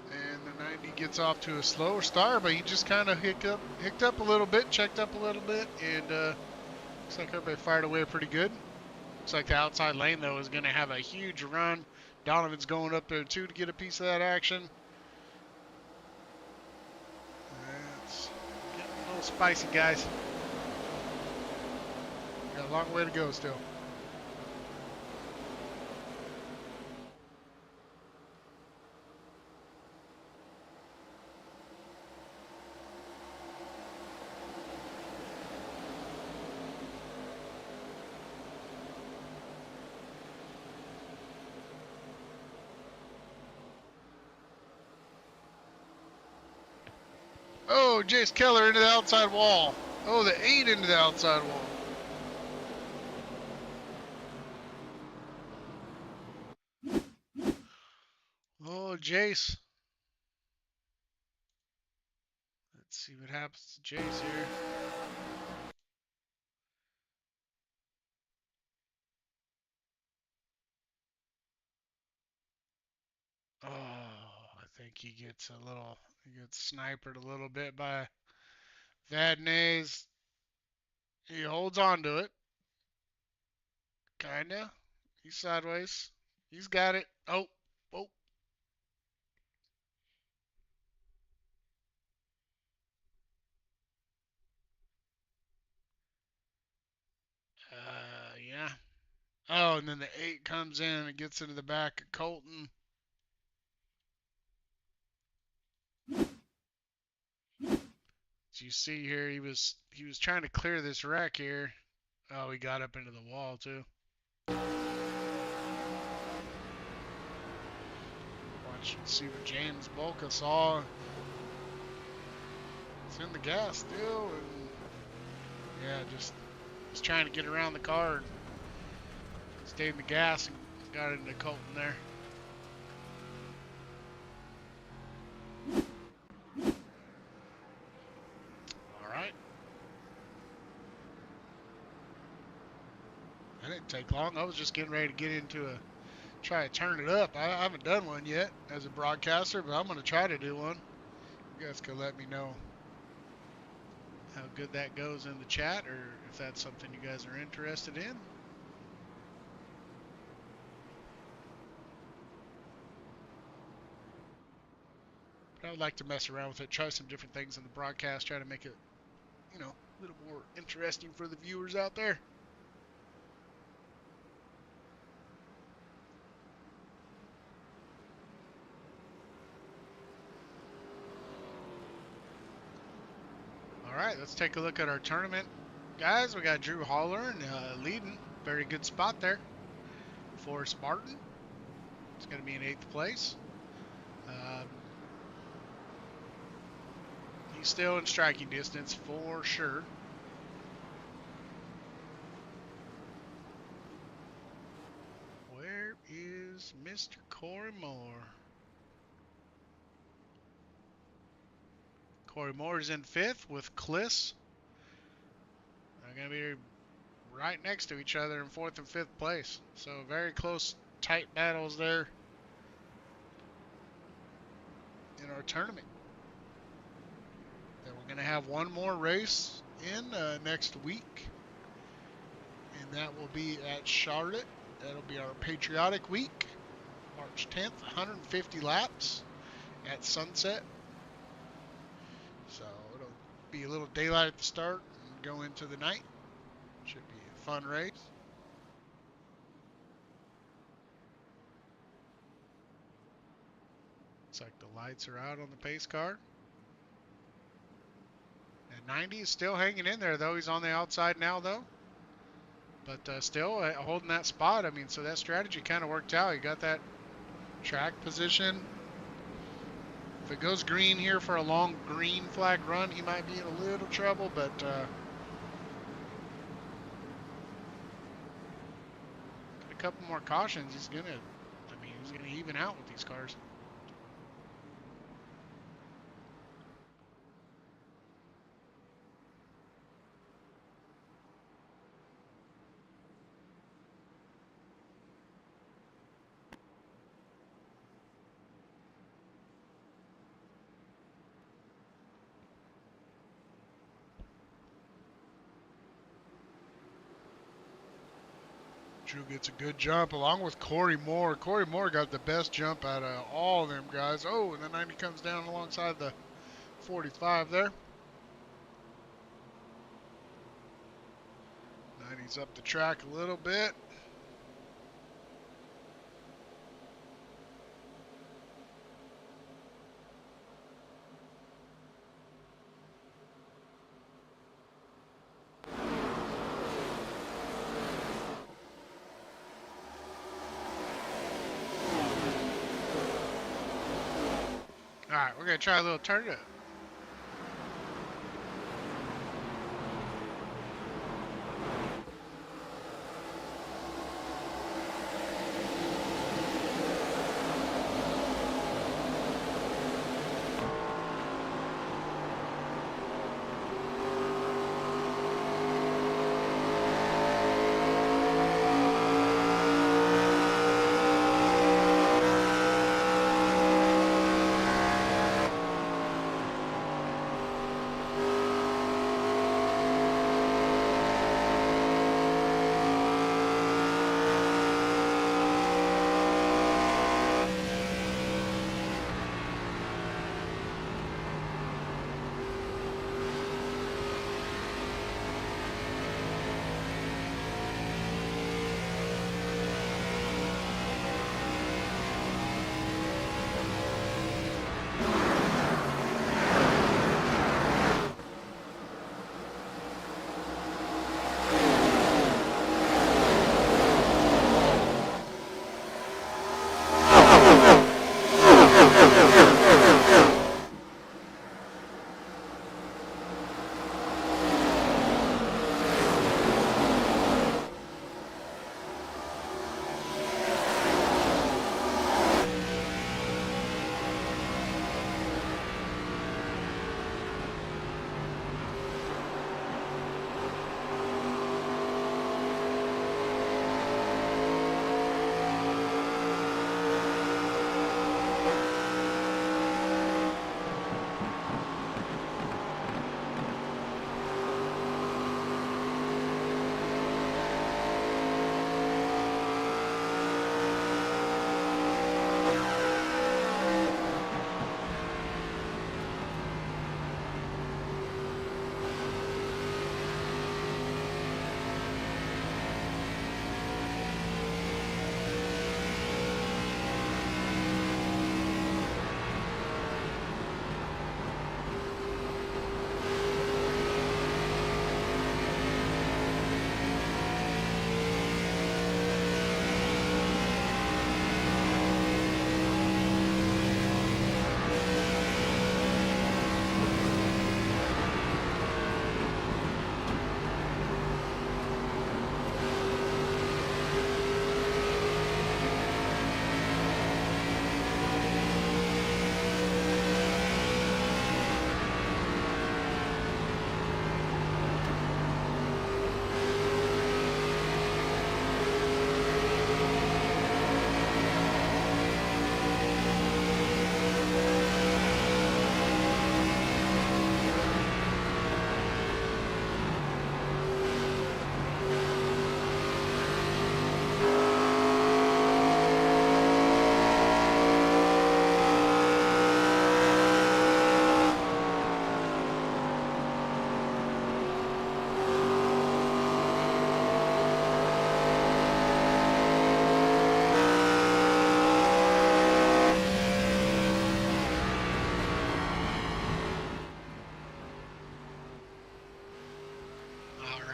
And the 90 gets off to a slower start, but he just kind of hicked up a little bit, checked up a little bit, and looks like everybody fired away pretty good. Looks like the outside lane, though, is going to have a huge run. Donovan's going up there, too, to get a piece of that action. It's getting a little spicy, guys. Got a long way to go still. Oh, Jace Keller into the outside wall. Oh, the 8 into the outside wall. Oh, Jace. Let's see what happens to Jace here. Oh, I think he gets sniped a little bit by Vadnais. He holds on to it. Kinda. He's sideways. He's got it. Oh. Yeah. Oh, and then the 8 comes in and it gets into the back of Colton. As you see here, he was trying to clear this wreck here. Oh, he got up into the wall too. Watch and see what James Bolka saw. It's in the gas still, and yeah, just trying to get around the car and stayed in the gas and got into Colton there. All right. That didn't take long. I was just getting ready to get into try to turn it up. I haven't done one yet as a broadcaster, but I'm going to try to do one. You guys can let me know how good that goes in the chat, or if that's something you guys are interested in. But I would like to mess around with it, try some different things in the broadcast, try to make it, a little more interesting for the viewers out there. All right, let's take a look at our tournament. Guys, we got Drew Holler leading. Very good spot there. Forrest Martin. It's going to be in 8th place. He's still in striking distance for sure. Where is Mr. Corey Moore? Corey Moore is in 5th with Kliss. They're going to be right next to each other in 4th and 5th place. So very close, tight battles there in our tournament. Then we're going to have one more race in next week, and that will be at Charlotte. That'll be our Patriotic Week, March 10th, 150 laps at sunset. So it'll be a little daylight at the start and go into the night. Should be a fun race. Looks like the lights are out on the pace car. And 90 is still hanging in there, though. He's on the outside now, though. But still holding that spot. I mean, so that strategy kind of worked out. He got that track position. If it goes green here for a long green flag run, he might be in a little trouble, but got a couple more cautions, he's gonna, I mean, he's gonna even out with these cars. Drew gets a good jump along with Corey Moore. Corey Moore got the best jump out of all of them guys. Oh, and the 90 comes down alongside the 45 there. 90's up the track a little bit. Alright, we're going to try a little turn up.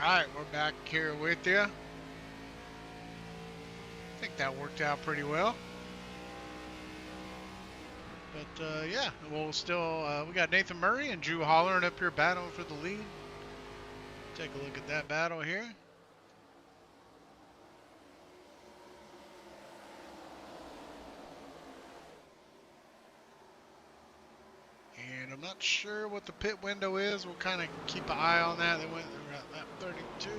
Alright, we're back here with you. I think that worked out pretty well. But yeah, we'll still, we got Nathan Murray and Drew Hollering up here battling for the lead. Take a look at that battle here. not sure what the pit window is. We'll kind of keep an eye on that. They were at lap 32.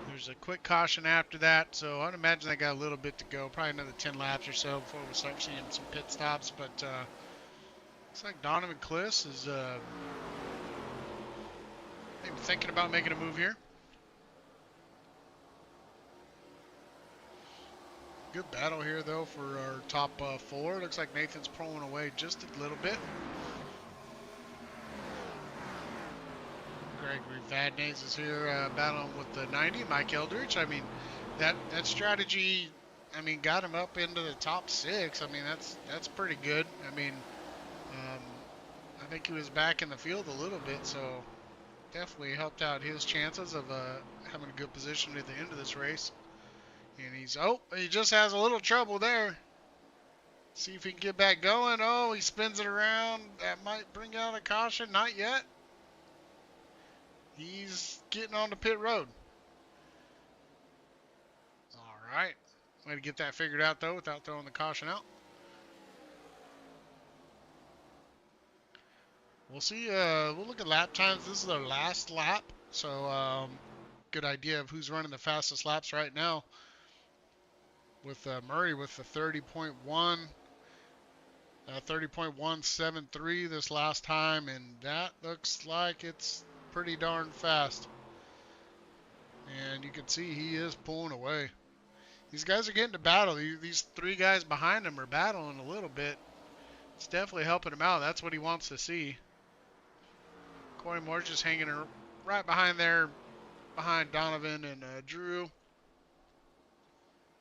There's a quick caution after that, so I'd imagine they got a little bit to go. Probably another 10 laps or so before we start seeing some pit stops. But looks like Donovan Kliss is maybe thinking about making a move here. Good battle here, though, for our top four. Looks like Nathan's pulling away just a little bit. Gregory Vadnais is here battling with the 90. Mike Eldridge. I mean, that strategy, I mean, got him up into the top 6. I mean, that's pretty good. I mean, I think he was back in the field a little bit, so definitely helped out his chances of having a good position at the end of this race. And he just has a little trouble there. See if he can get back going. Oh, he spins it around. That might bring out a caution. Not yet. He's getting on the pit road. All right. Way to get that figured out, though, without throwing the caution out. We'll see. We'll look at lap times. This is their last lap. So, good idea of who's running the fastest laps right now. With Murray with the 30.173 this last time, and that looks like it's pretty darn fast. And you can see he is pulling away. These guys are getting to battle. These three guys behind him are battling a little bit. It's definitely helping him out. That's what he wants to see. Corey Moore's just hanging right behind there, behind Donovan and Drew.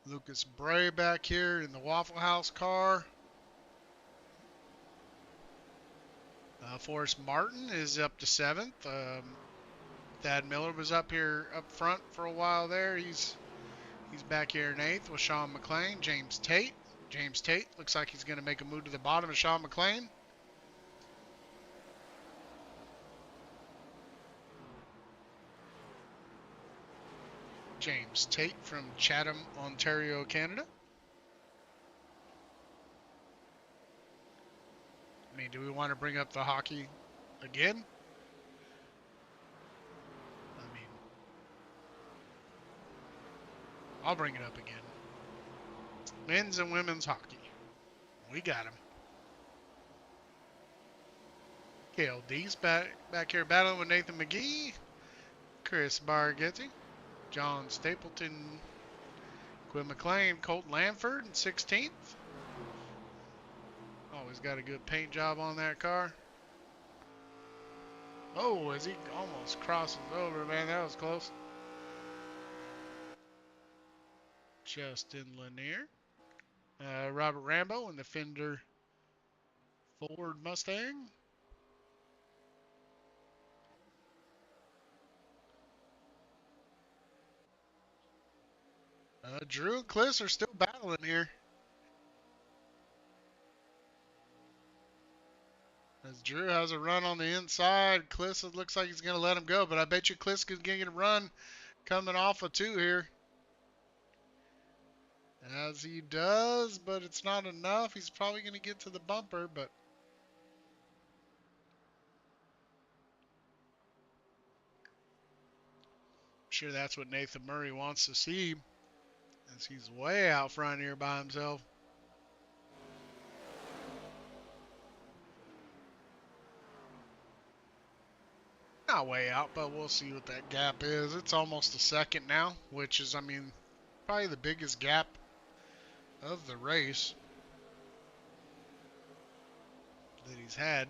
Lucas Bray back here in the Waffle House car. Forrest Martin is up to 7th. Thad Miller was up front for a while there. He's back here in 8th with Sean McLean. James Tate looks like he's going to make a move to the bottom of Sean McLean. James Tate from Chatham, Ontario, Canada. I mean, do we want to bring up the hockey again? I mean, I'll bring it up again. Men's and women's hockey. We got them. KLD's back here battling with Nathan McGee. Chris Bargetti. John Stapleton, Quinn McLean, Colt Lanford in 16th. Always got a good paint job on that car. Oh, as he almost crosses over, man, that was close. Justin Lanier. Robert Rambo in the Fender Ford Mustang. Drew and Kliss are still battling here. As Drew has a run on the inside, Kliss, it looks like he's going to let him go, but I bet you Kliss is going to get a run coming off of 2 here. As he does, but it's not enough. He's probably going to get to the bumper, but I'm sure that's what Nathan Murray wants to see, as he's way out front here by himself. Not way out, but we'll see what that gap is. It's almost a second now, which is, I mean, probably the biggest gap of the race that he's had.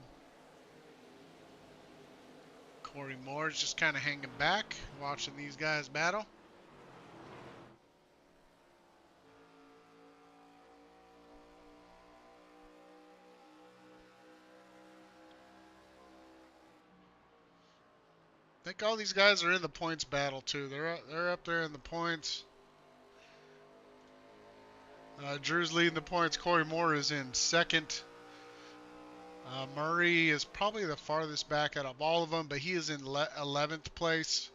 Corey Moore's just kind of hanging back, watching these guys battle. I think all these guys are in the points battle too. They're up there in the points. Drew's leading the points. Corey Moore is in second. Murray is probably the farthest back out of all of them, but he is in 11th place.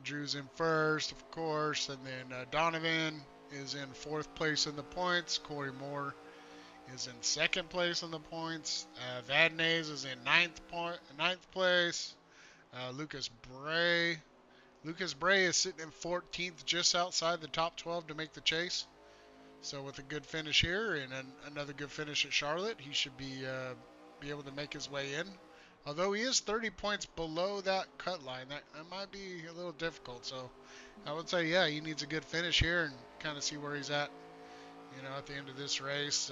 Drew's in first, of course, and then Donovan is in 4th place in the points. Corey Moore is in second place in the points. Vadnais is in ninth place. Lucas Bray is sitting in 14th, just outside the top 12 to make the chase. So with a good finish here and another good finish at Charlotte, he should be able to make his way in. Although he is 30 points below that cut line, that might be a little difficult. So I would say, yeah, he needs a good finish here and kind of see where he's at, at the end of this race.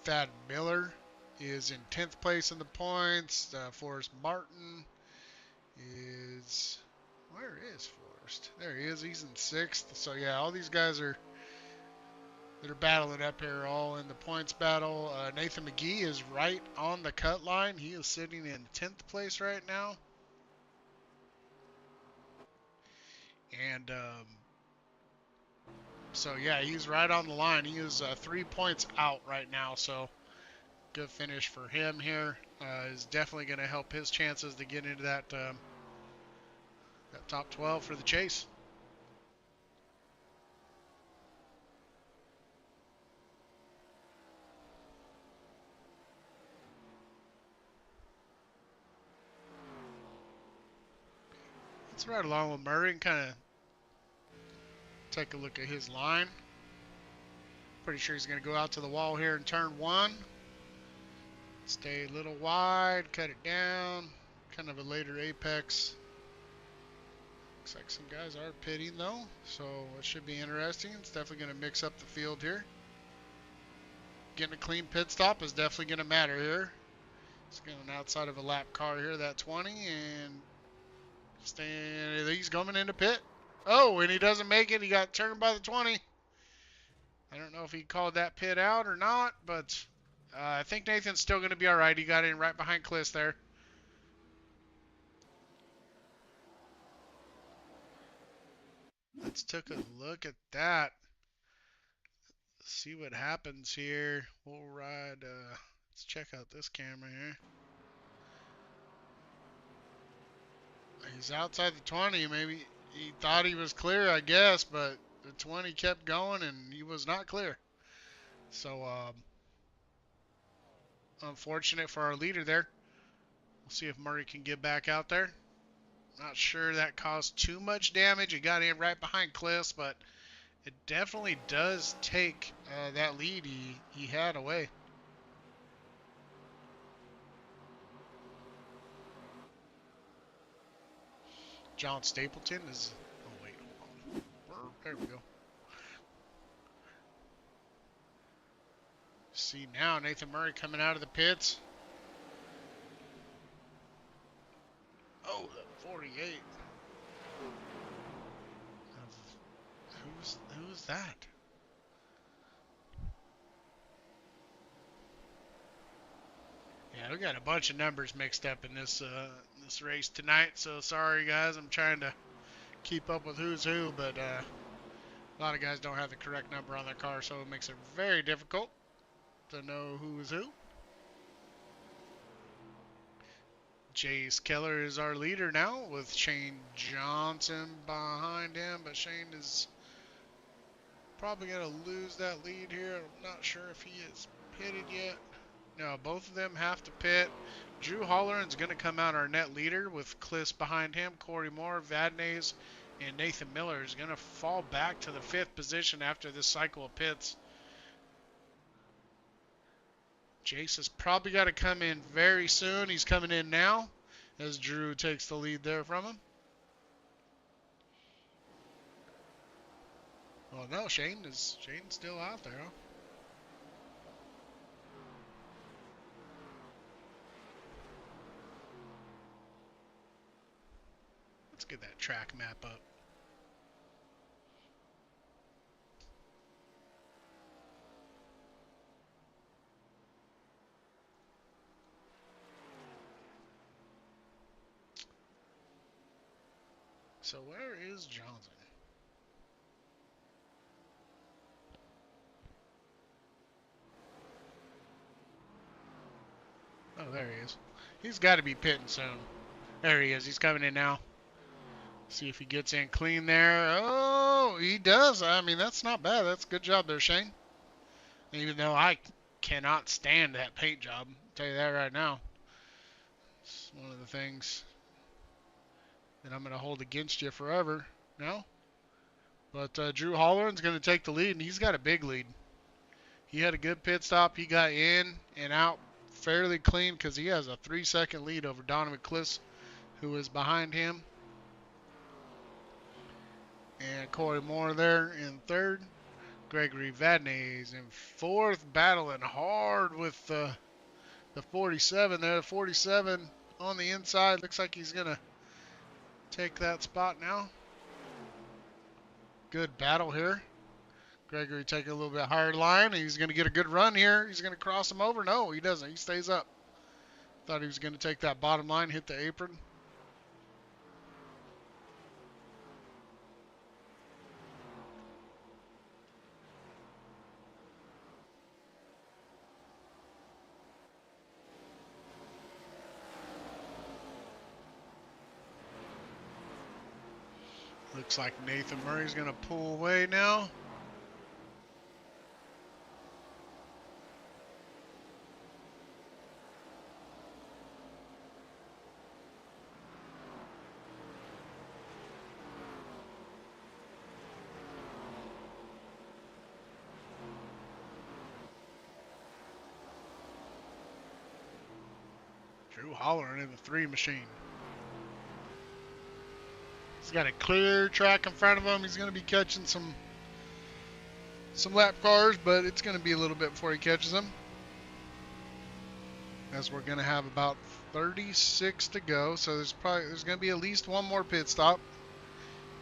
Thad Miller is in 10th place in the points. Forrest Martin is... Where is Forrest? There he is. He's in 6th. So, yeah, all these guys that are battling up here all in the points battle. Nathan McGee is right on the cut line. He is sitting in 10th place right now. And so, yeah, he's right on the line. He is 3 points out right now. So, good finish for him here. Is definitely going to help his chances to get into that top 12 for the chase. Let's ride along with Murray and kind of take a look at his line. Pretty sure he's going to go out to the wall here in turn 1. Stay a little wide, cut it down. Kind of a later apex. Looks like some guys are pitting though, so it should be interesting. It's definitely going to mix up the field here. Getting a clean pit stop is definitely going to matter here. It's going outside of a lap car here, that 20, and he's coming into pit. Oh, and he doesn't make it. He got turned by the 20. I don't know if he called that pit out or not, but I think Nathan's still going to be all right. He got in right behind Cliss there. Let's take a look at that. See what happens here. We'll ride. Let's check out this camera here. He's outside the 20. Maybe he thought he was clear, I guess, but the 20 kept going and he was not clear. So, unfortunate for our leader there. We'll see if Murray can get back out there. Not sure that caused too much damage. He got in right behind Cliss, but it definitely does take that lead he had away. John Stapleton is... Oh, wait, hold on. There we go. See now, Nathan Murray coming out of the pits. Oh, the 48. Who's that? Yeah, we got a bunch of numbers mixed up in this race tonight, so sorry guys. I'm trying to keep up with who's who, but a lot of guys don't have the correct number on their car, so it makes it very difficult to know who's who. Jace Keller is our leader now with Shane Johnson behind him, but Shane is probably going to lose that lead here. I'm not sure if he is pitted yet. No, both of them have to pit. Drew Holleran's going to come out our net leader with Cliss behind him. Corey Moore, Vadnais, and Nathan Miller is going to fall back to the 5th position after this cycle of pits. Jace has probably got to come in very soon. He's coming in now as Drew takes the lead there from him. Well, no, Shane's still out there, huh? Let's get that track map up. So where is Johnson? Oh, there he is. He's got to be pitting soon. There he is. He's coming in now. See if he gets in clean there. Oh, he does. I mean, that's not bad. That's a good job there, Shane. Even though I cannot stand that paint job. I'll tell you that right now. It's one of the things that I'm going to hold against you forever now. But Drew Holleran's going to take the lead, and he's got a big lead. He had a good pit stop. He got in and out fairly clean because he has a 3-second lead over Donovan Kliss, who is behind him. And Corey Moore there in third. Gregory Vadnais in fourth, battling hard with the 47 there. The 47 on the inside. Looks like he's going to take that spot now. Good battle here. Gregory taking a little bit higher line. He's going to get a good run here. He's going to cross him over. No, he doesn't. He stays up. Thought he was going to take that bottom line, hit the apron. Looks like Nathan Murray's going to pull away now. Drew Holleran in the 3 machine. He's got a clear track in front of him. He's going to be catching some lap cars, but it's going to be a little bit before he catches them. As we're going to have about 36 to go, so there's going to be at least one more pit stop,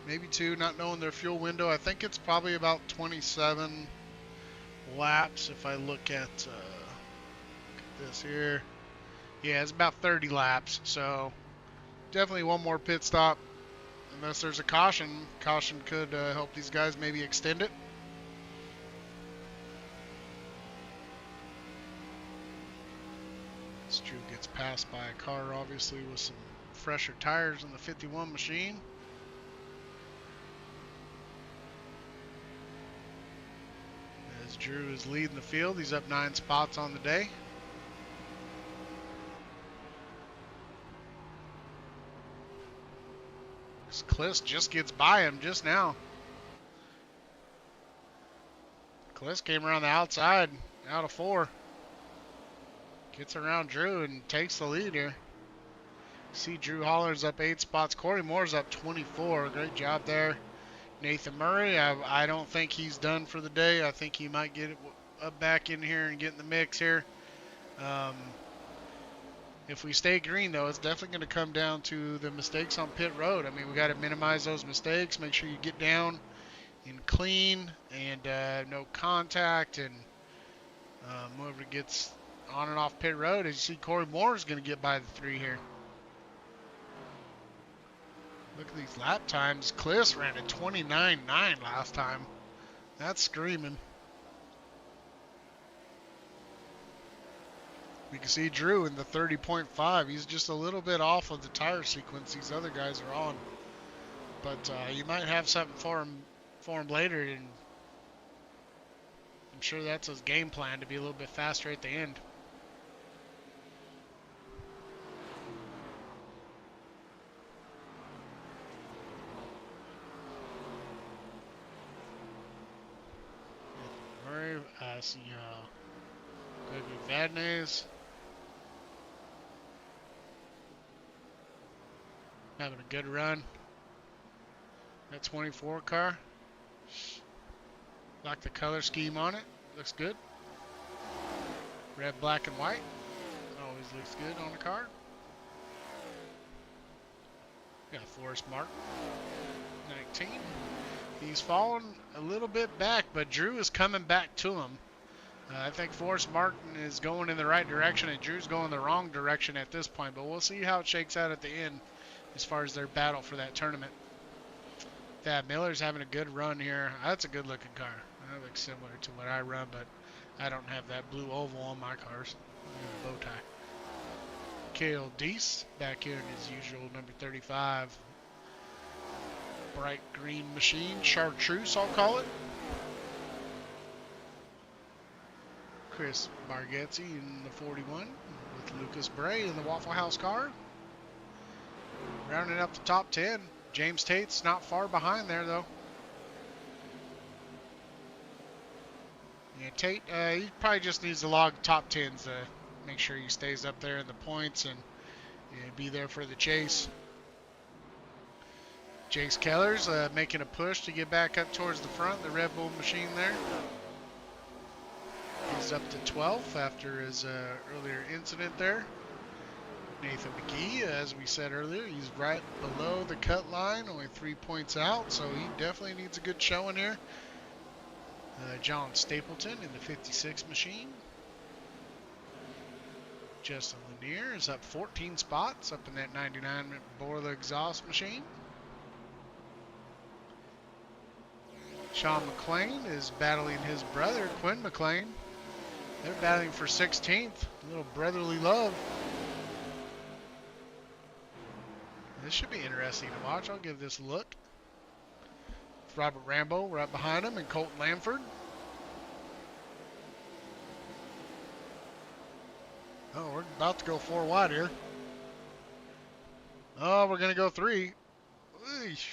maybe 2, not knowing their fuel window. I think it's probably about 27 laps if I look at this here. Yeah, it's about 30 laps, so definitely one more pit stop. Unless there's a caution. Caution could help these guys maybe extend it. This Drew gets passed by a car, obviously, with some fresher tires in the 51 machine. As Drew is leading the field, he's up 9 spots on the day. Kliss just gets by him just now. Kliss came around the outside, out of 4. Gets around Drew and takes the lead here. See Drew Holleran's up 8 spots. Corey Moore's up 24. Great job there. Nathan Murray, I don't think he's done for the day. I think he might get it back in here and get in the mix here. If we stay green, though, it's definitely going to come down to the mistakes on pit road. I mean, we got to minimize those mistakes. Make sure you get down and clean and no contact. And whoever gets on and off pit road, as you see, Corey Moore is going to get by the 3 here. Look at these lap times. Kliss ran at 29.9 last time. That's screaming. You can see Drew in the 30.5. He's just a little bit off of the tire sequence these other guys are on. But you might have something for him later, and I'm sure that's his game plan, to be a little bit faster at the end. Murray, I see Gregory Vadnais. Having a good run. That 24 car. Like the color scheme on it. Looks good. Red, black, and white. Always looks good on the car. Got Forrest Martin. 19. He's fallen a little bit back, but Drew is coming back to him. I think Forrest Martin is going in the right direction, and Drew's going the wrong direction at this point. But we'll see how it shakes out at the end as far as their battle for that tournament. Thad Miller's having a good run here. That's a good-looking car. That looks similar to what I run, but I don't have that blue oval on my cars. I have a bow tie. Cale Deese back here in his usual number 35. Bright green machine. Chartreuse, I'll call it. Chris Bargetzi in the 41 with Lucas Bray in the Waffle House car. Rounding up the top 10. James Tate's not far behind there, though. Yeah, Tate, he probably just needs to log top 10s to make sure he stays up there in the points and be there for the chase. Jace Keller's making a push to get back up towards the front, the Red Bull machine there. He's up to 12th after his earlier incident there. Nathan McGee, as we said earlier, he's right below the cut line, only 3 points out, so he definitely needs a good showing here. John Stapleton in the 56 machine. Justin Lanier is up 14 spots, up in that 99 Borla exhaust machine. Sean McLean is battling his brother, Quinn McLean. They're battling for 16th. A little brotherly love. This should be interesting to watch. I'll give this a look. Robert Rambo right behind him and Colton Lamford. Oh, we're about to go 4 wide here. Oh, we're going to go 3. Eesh.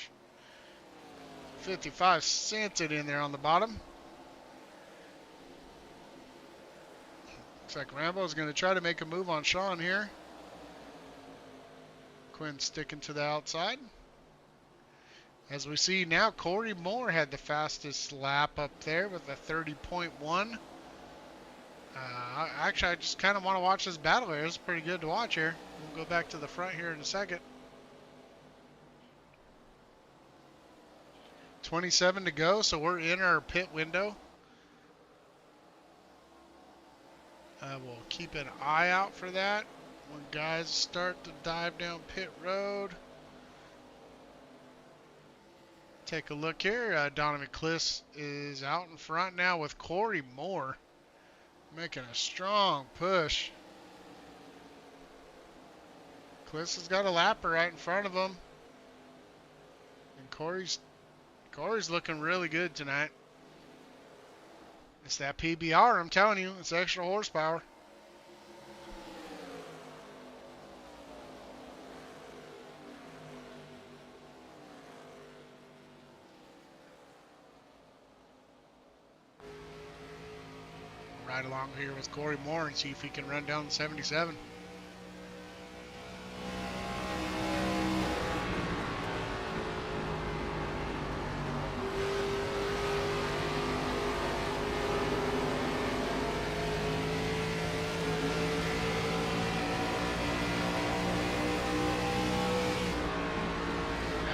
55 cents it in there on the bottom. Looks like Rambo's going to try to make a move on Sean here. Quinn sticking to the outside. As we see now, Corey Moore had the fastest lap up there with a 30.1. Actually, I just kind of want to watch this battle here. It's pretty good to watch here. We'll go back to the front here in a second. 27 to go, so we're in our pit window. We'll keep an eye out for that when guys start to dive down pit road. Take a look here. Donovan Kliss is out in front now with Corey Moore making a strong push. Kliss has got a lapper right in front of him. And Corey's looking really good tonight. It's that PBR, I'm telling you. It's extra horsepower. Right along here with Corey Moore and see if he can run down the 77.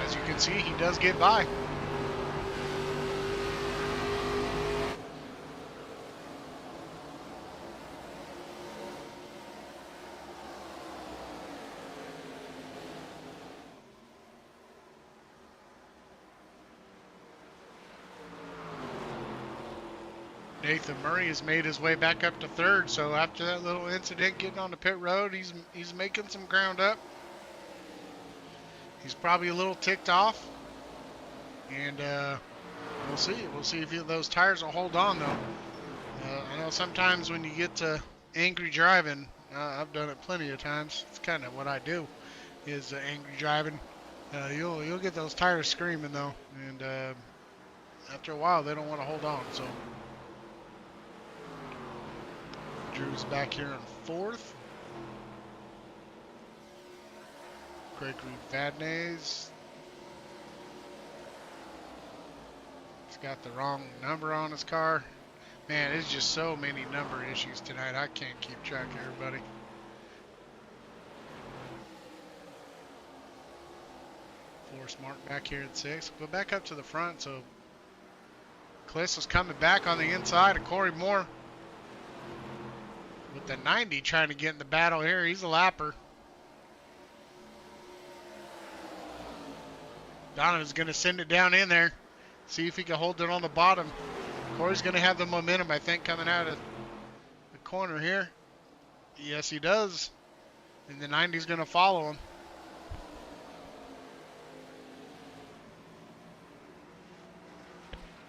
As you can see, he does get by. Nathan Murray has made his way back up to 3rd, so after that little incident getting on the pit road, he's making some ground up. He's probably a little ticked off, and we'll see. We'll see if those tires will hold on, though. I know sometimes when you get to angry driving, I've done it plenty of times. It's kind of what I do, is angry driving. You'll get those tires screaming, though, and after a while, they don't want to hold on, so... Drew's back here in 4th. Gregory Vadnais. He's got the wrong number on his car. Man, there's just so many number issues tonight. I can't keep track of everybody. Forrest Mark back here at 6. Go back up to the front. So Kliss is coming back on the inside of Corey Moore. With the 90 trying to get in the battle here. He's a lapper. Donovan's going to send it down in there. See if he can hold it on the bottom. Corey's going to have the momentum, I think, coming out of the corner here. Yes, he does. And the 90's going to follow him.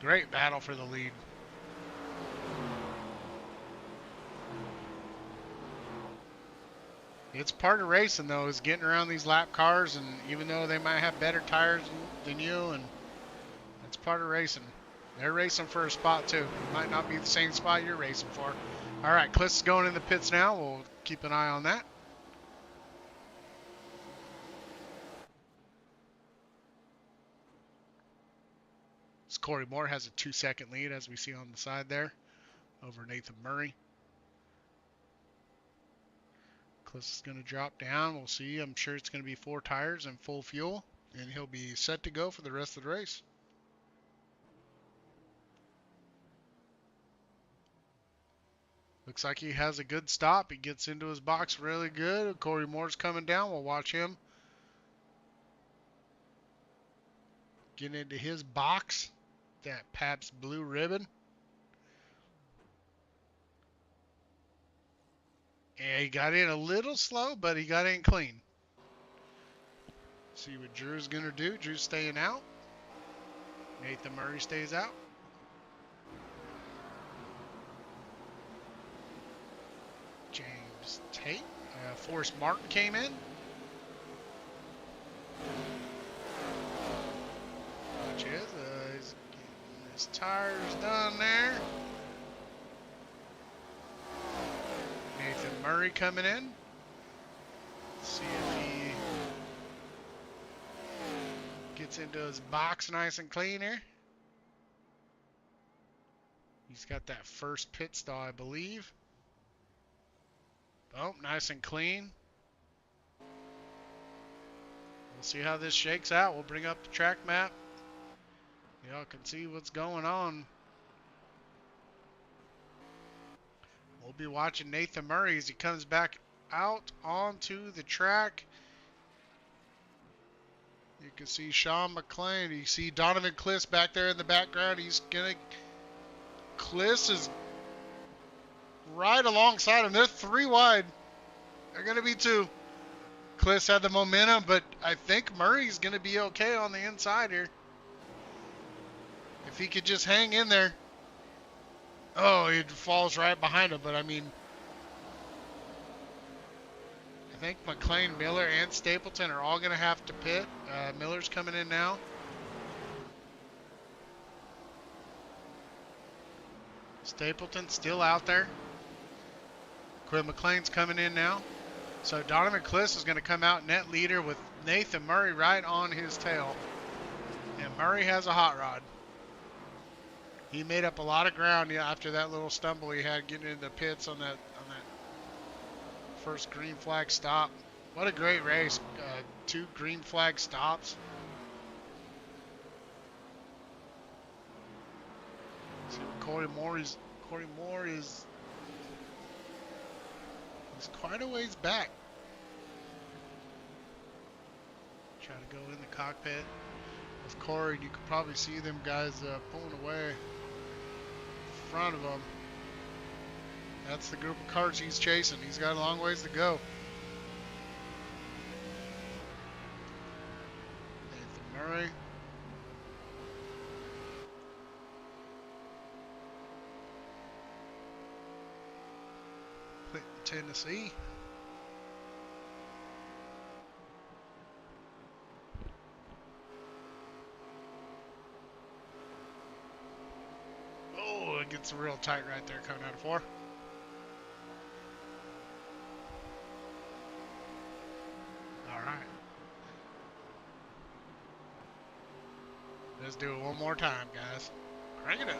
Great battle for the lead. It's part of racing, though, is getting around these lap cars, and even though they might have better tires than you, and it's part of racing. They're racing for a spot, too. It might not be the same spot you're racing for. All right, Cliss is going in the pits now. We'll keep an eye on that. Corey Moore has a 2-second lead, as we see on the side there, over Nathan Murray. Cliss is going to drop down. We'll see. I'm sure it's going to be 4 tires and full fuel, and he'll be set to go for the rest of the race. Looks like he has a good stop. He gets into his box really good. Corey Moore's coming down. We'll watch him get into his box. That Pabst Blue Ribbon. And he got in a little slow, but he got in clean. See what Drew's going to do. Drew's staying out. Nathan Murray stays out. James Tate. Forrest Martin came in. Which is, he's getting his tires done there. Nathan Murray coming in. Let's see if he gets into his box nice and clean here. He's got that first pit stall, I believe. Oh, nice and clean. We'll see how this shakes out. We'll bring up the track map. Y'all can see what's going on. We'll be watching Nathan Murray as he comes back out onto the track. You can see Sean McLean. You see Donovan Cliss back there in the background. He's gonna. Cliss is right alongside him. They're 3 wide. They're gonna be 2. Cliss had the momentum, but I think Murray's gonna be okay on the inside here. If he could just hang in there. Oh, he falls right behind him, but I mean, I think McLean, Miller, and Stapleton are all going to have to pit. Miller's coming in now. Stapleton's still out there. Quinn McLean's coming in now. So Donovan Cliss is going to come out net leader with Nathan Murray right on his tail. And Murray has a hot rod. He made up a lot of ground after that little stumble he had getting into the pits on that first green flag stop. What a great race. 2 green flag stops. See what Corey Moore is. Corey Moore is he's quite a ways back. Try to go in the cockpit with Corey. You can probably see them guys pulling away in front of him. That's the group of cars he's chasing. He's got a long ways to go. Nathan Murray. Clinton, Tennessee. Oh, it gets real tight right there coming out of 4. All right. Let's do it one more time, guys. Crank it up.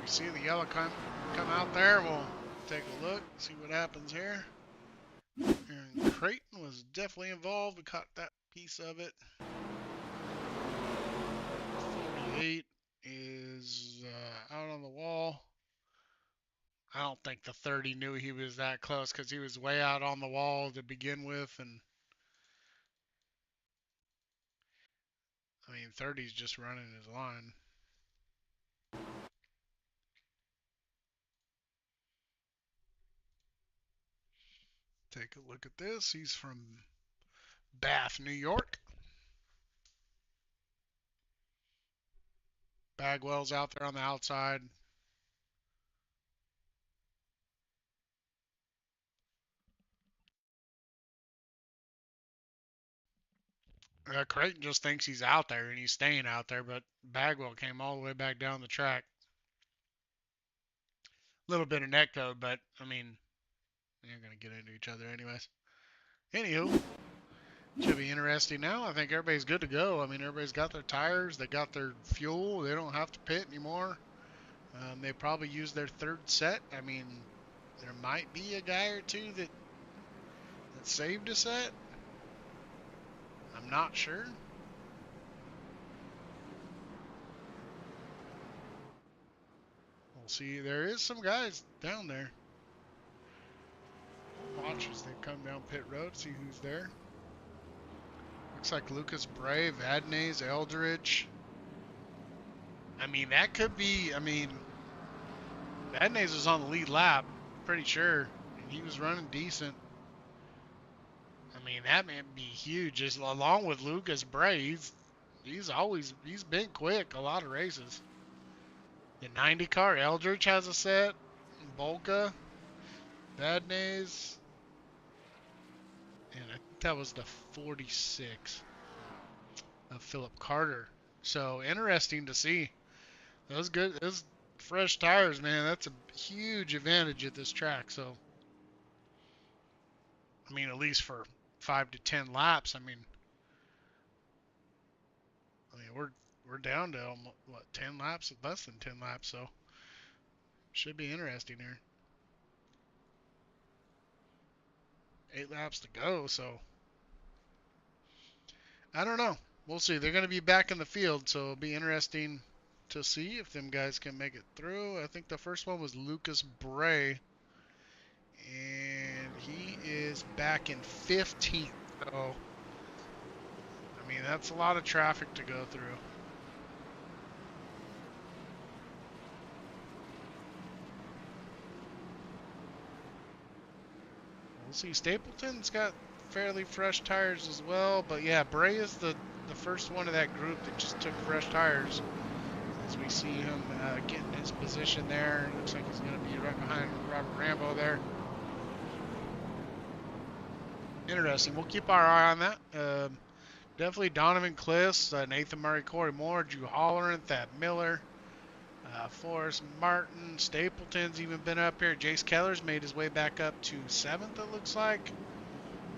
see the yellow come out there. We'll take a look, see what happens here. And Creighton was definitely involved. We caught that piece of it. 48 is out on the wall. I don't think the 30 knew he was that close because he was way out on the wall to begin with. And I mean, 30's just running his line. Take a look at this. He's from Bath, New York. Bagwell's out there on the outside. Creighton just thinks he's out there and he's staying out there, but Bagwell came all the way back down the track. A little bit of net code, but I mean, they're going to get into each other anyways. Anywho, should be interesting now. I think everybody's good to go. I mean, everybody's got their tires, they got their fuel, they don't have to pit anymore. They probably used their third set. I mean, there might be a guy or two that saved a set. I'm not sure. We'll see. There is some guys down there. Watch as they come down pit road, see who's there. Looks like Lucas Bray, Vadnais, Eldridge. I mean, that could be, I mean, Vadnais was on the lead lap, pretty sure. And he was running decent. I mean, that may be huge. Just along with Lucas Bray, he's been quick a lot of races. The 90 car, Eldridge has a set. Bolka, Vadnais. And I think that was the 46 of Philip Carter. So interesting to see. Those fresh tires, man. That's a huge advantage at this track. So, I mean, at least for 5 to 10 laps. I mean, we're down to what 10 laps, less than 10 laps. So, should be interesting here. 8 laps to go. So, I don't know. We'll see. They're going to be back in the field, so it'll be interesting to see if them guys can make it through. I think the first one was Lucas Bray, and he is back in 15th. So, I mean, that's a lot of traffic to go through. We'll see. Stapleton's got fairly fresh tires as well, but yeah, Bray is the first one of that group that just took fresh tires. As we see him getting his position there, looks like he's going to be right behind Robert Rambo there. Interesting. We'll keep our eye on that. Definitely Donovan Cliss, Nathan Murray, Corey Moore, Drew Holleran, Thad Miller, Forrest Martin, Stapleton's even been up here. Jace Keller's made his way back up to 7th, it looks like.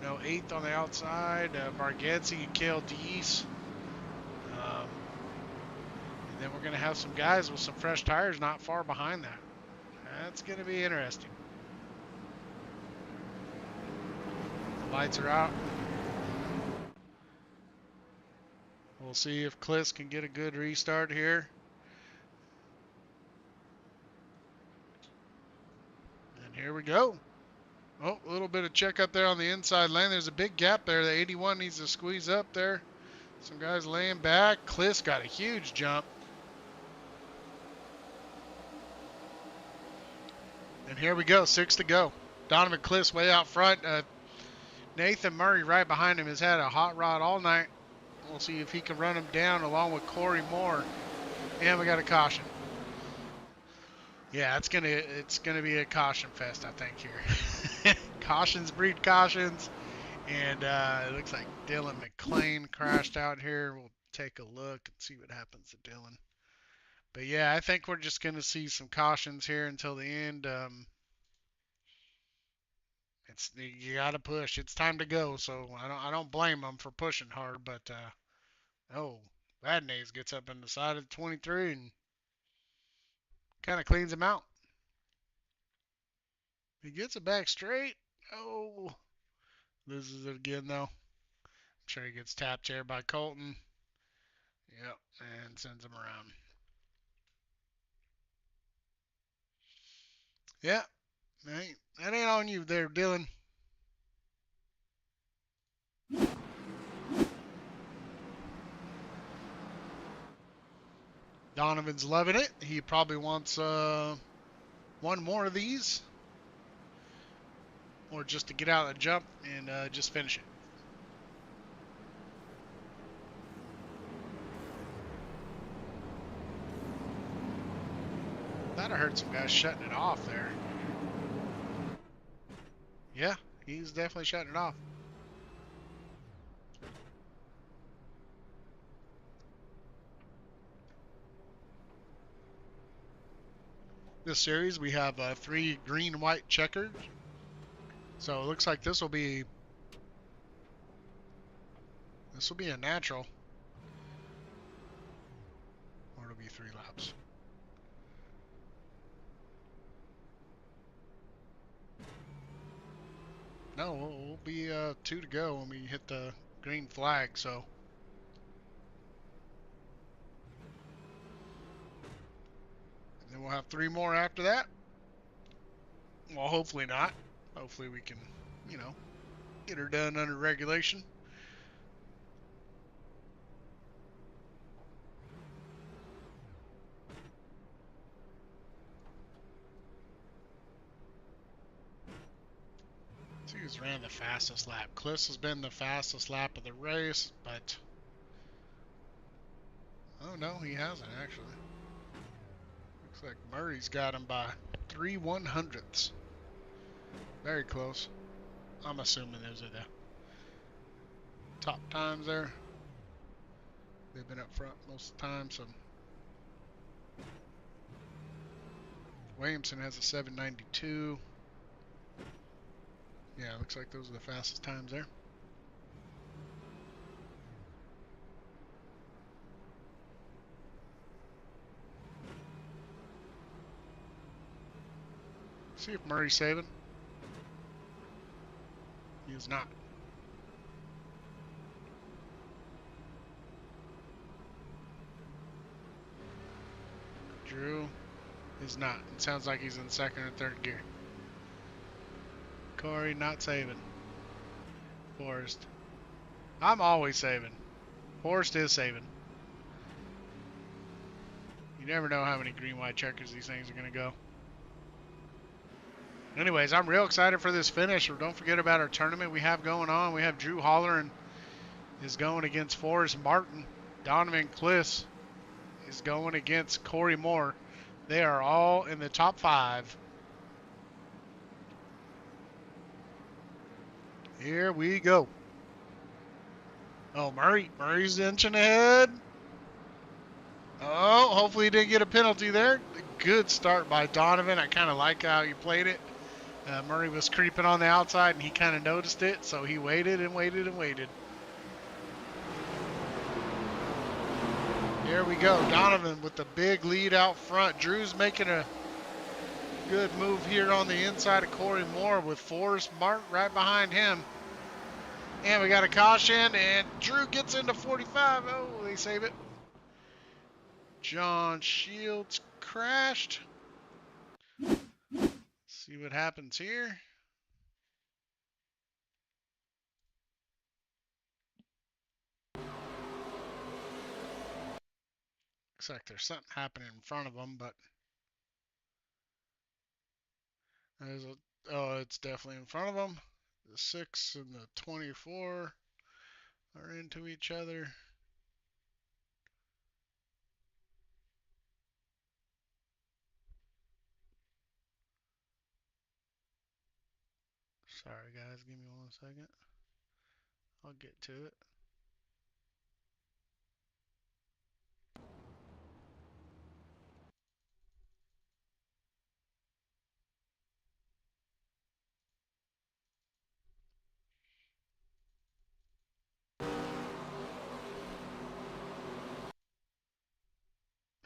No, 8th on the outside. Bargetzi and Cale Deese. And then we're going to have some guys with some fresh tires not far behind that. That's going to be interesting. The lights are out. We'll see if Cliss can get a good restart here. And here we go. Oh, a little bit of check up there on the inside lane. There's a big gap there. The 81 needs to squeeze up there. Some guys laying back. Cliss got a huge jump. And here we go, 6 to go. Donovan Cliss way out front. Nathan Murray right behind him has had a hot rod all night. We'll see if he can run him down along with Corey Moore. And we got a caution. Yeah, it's gonna be a caution fest, I think, here. Cautions breed cautions. And it looks like Dylan McClain crashed out here. We'll take a look and see what happens to Dylan. But yeah, I think we're just going to see some cautions here until the end. You got to push. It's time to go. So I don't blame them for pushing hard. But Vadnais gets up in the side of the 23 and Kind of cleans him out. He gets it back straight. Oh, loses it again though. I'm sure he gets tapped here by Colton. Yep, and sends him around. Yeah, that ain't on you there, Dylan. Donovan's loving it. He probably wants one more of these, or just to get out of the jump and just finish it. Thought I heard some guys shutting it off there. Yeah, he's definitely shutting it off. This series we have 3 green and white checkers. So it looks like this will be a natural. Or it'll be 3 laps. No, we'll be 2 to go when we hit the green flag, so. And then we'll have 3 more after that. Well, hopefully not. Hopefully we can, get her done under regulation. See who's ran the fastest lap. Cliss has been the fastest lap of the race, but oh no, he hasn't actually. Looks like Murray's got him by 3/100ths. Very close. I'm assuming those are the top times there. They've been up front most of the time, so. Williamson has a 7:92. Yeah, looks like those are the fastest times there. See if Murray's saving. He is not. Drew is not. It sounds like he's in 2nd or 3rd gear. Corey not saving. Forrest. I'm always saving. Forrest is saving. You never know how many green-white checkers these things are going to go. Anyways, I'm real excited for this finish. Don't forget about our tournament we have going on. We have Drew Holleran is going against Forrest Martin. Donovan Kliss is going against Corey Moore. They are all in the top 5. Here we go. Oh, Murray's inching ahead. Oh, hopefully he didn't get a penalty there. Good start by Donovan. I kind of like how he played it. Murray was creeping on the outside, and he kind of noticed it, so he waited and waited and waited. Here we go. Donovan with the big lead out front. Drew's making a good move here on the inside of Corey Moore with Forrest Martin right behind him. And we got a caution, and Drew gets into 45. Oh, they save it. John Shields crashed. See what happens here. Looks like there's something happening in front of them, but it's definitely in front of them. The 6 and the 24 are into each other. Sorry guys, give me 1 second. I'll get to it.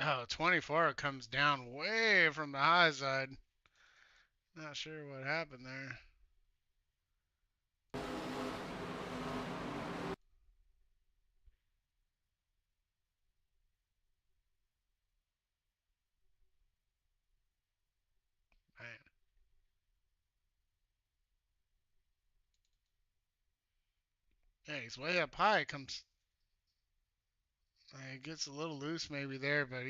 Oh, 24 comes down way from the high side. Not sure what happened there. Man. Yeah, he's way up high. Comes. He gets a little loose maybe there, but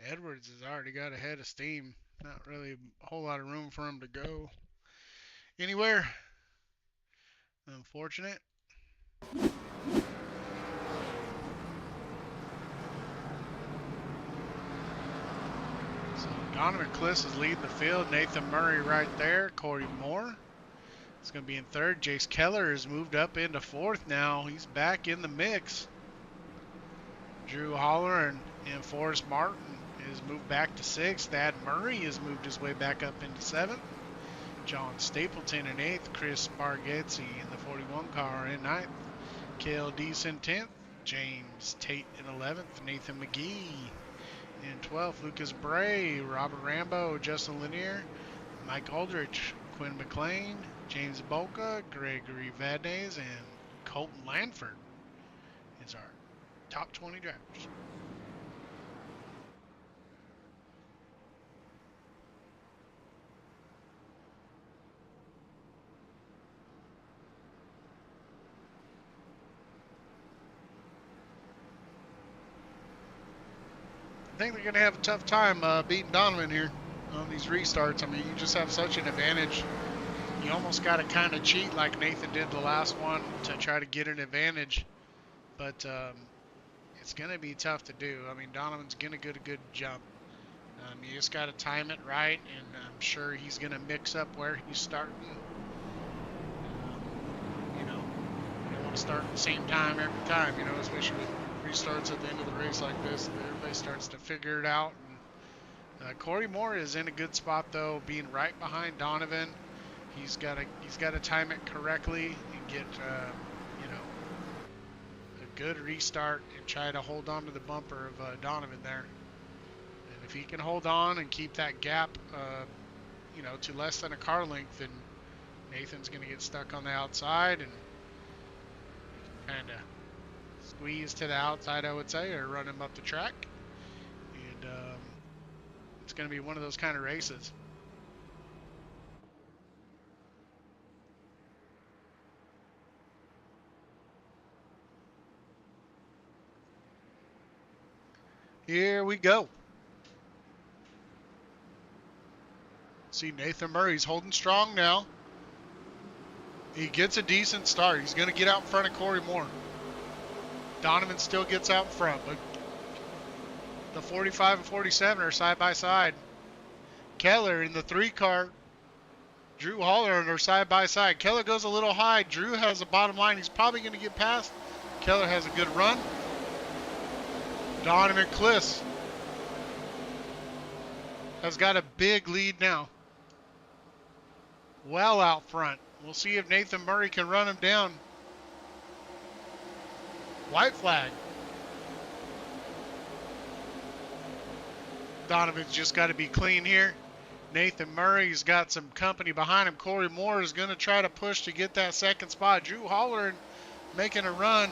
Edwards has already got a head of steam. Not really a whole lot of room for him to go anywhere. Unfortunate. So Donovan Cliss is leading the field. Nathan Murray right there. Corey Moore is going to be in third. Jace Keller has moved up into fourth now. He's back in the mix. Drew Holler and Forrest Martin has moved back to sixth. Thad Murray has moved his way back up into seventh. John Stapleton in eighth. Chris Bargetzi in the 41 car in ninth. Cale Deason 10th. James Tate in 11th. Nathan McGee in 12th. Lucas Bray, Robert Rambo, Justin Lanier, Mike Aldrich, Quinn McLean, James Bolka, Gregory Vadnais, and Colton Lanford is our top 20 drivers. I think they're going to have a tough time beating Donovan here on these restarts. I mean, you just have such an advantage. You almost got to kind of cheat like Nathan did the last one to try to get an advantage. But it's going to be tough to do. I mean, Donovan's going to get a good jump. You just got to time it right, and I'm sure he's going to mix up where he's starting. You don't want to start at the same time every time, especially with restarts at the end of the race like this. Everybody starts to figure it out. And, Corey Moore is in a good spot though, being right behind Donovan. He's got to time it correctly and get a good restart and try to hold on to the bumper of Donovan there. And if he can hold on and keep that gap, to less than a car length, then Nathan's going to get stuck on the outside and kind of squeeze to the outside, I would say, or run him up the track. And it's going to be one of those kind of races. Here we go. See, Nathan Murray's holding strong now. He gets a decent start. He's going to get out in front of Corey Moore. Donovan still gets out in front, but the 45 and 47 are side by side. Keller in the 3 car. Drew Holler are side by side. Keller goes a little high. Drew has a bottom line. He's probably going to get past. Keller has a good run. Donovan Cliss has got a big lead now. Well out front. We'll see if Nathan Murray can run him down. White flag. Donovan's just got to be clean here. Nathan Murray's got some company behind him. Corey Moore is going to try to push to get that second spot. Drew Holler making a run.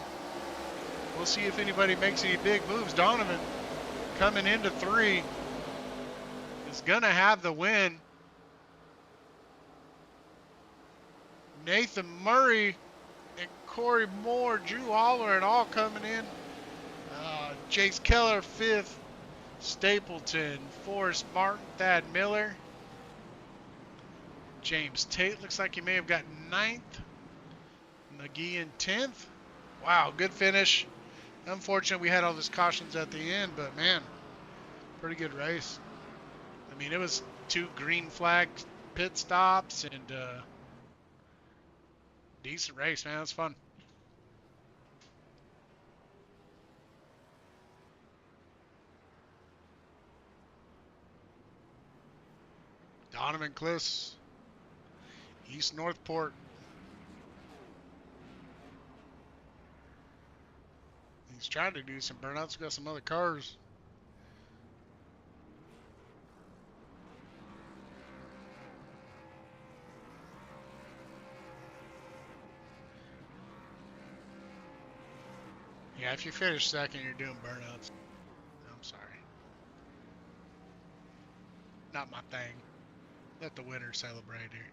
We'll see if anybody makes any big moves. Donovan coming into 3 is going to have the win. Nathan Murray and Corey Moore, Drew Holler, and all coming in. Jace Keller 5th. Stapleton, Forrest Martin, Thad Miller. James Tate looks like he may have got 9th. McGee in 10th. Wow, good finish. Unfortunate we had all those cautions at the end, but man, pretty good race. I mean, it was 2 green flag pit stops and decent race, man. It was fun. Donovan Cliss, East Northport. He's trying to do some burnouts. Got some other cars. Yeah, if you finish second, you're doing burnouts. I'm sorry. Not my thing. Let the winner celebrate here.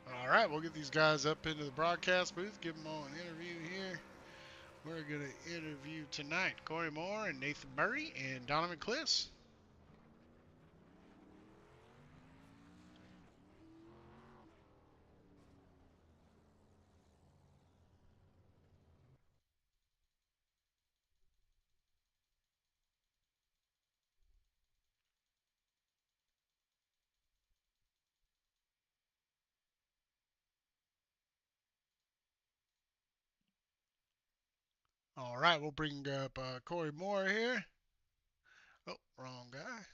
All right, we'll get these guys up into the broadcast booth, give them all an interview here. We're going to interview tonight Corey Moore and Nathan Murray and Donovan Cliss. All right, we'll bring up Corey Moore here. Oh, wrong guy.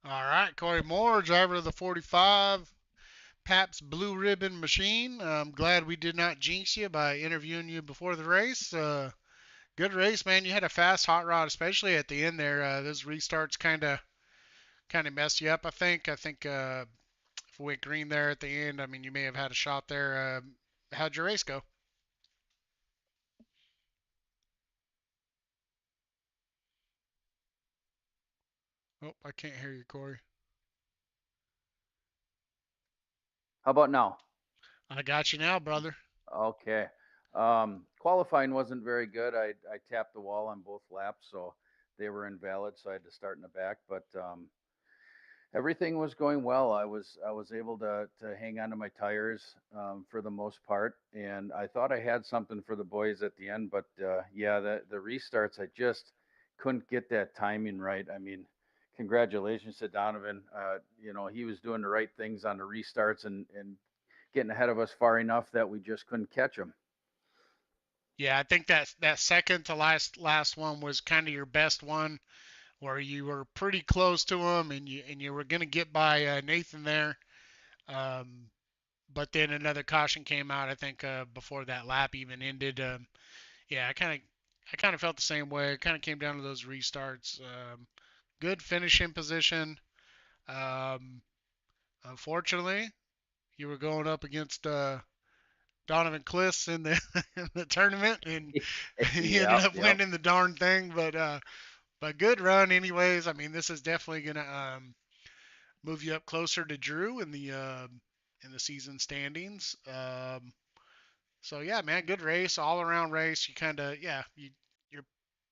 All right, Corey Moore, driver of the 45 Pabst Blue Ribbon machine. I'm glad we did not jinx you by interviewing you before the race. Good race, man. You had a fast hot rod, especially at the end there. Those restarts kind of messed you up. I think if we went green there at the end, I mean, you may have had a shot there. How'd your race go? Oh, I can't hear you, Corey. How about now? I got you now, brother. Okay. Qualifying wasn't very good. I tapped the wall on both laps, so they were invalid. So I had to start in the back. But everything was going well. I was able to hang on to my tires for the most part, and I thought I had something for the boys at the end. But yeah, the restarts I just couldn't get that timing right. I mean, congratulations to Donovan. He was doing the right things on the restarts and getting ahead of us far enough that we just couldn't catch him. Yeah, I think that second to last one was kind of your best one, where you were pretty close to him, and you were gonna get by Nathan there. Um, but then another caution came out. I think before that lap even ended. Yeah, I kind of felt the same way. It kind of came down to those restarts. Good finishing position. Um, Unfortunately, you were going up against Donovan Cliss in the in the tournament, and he ended Yep, up yep. winning the darn thing. But good run anyways. I mean, this is definitely gonna move you up closer to Drew in the season standings. So yeah, man, good race, all around race. You kind of yeah,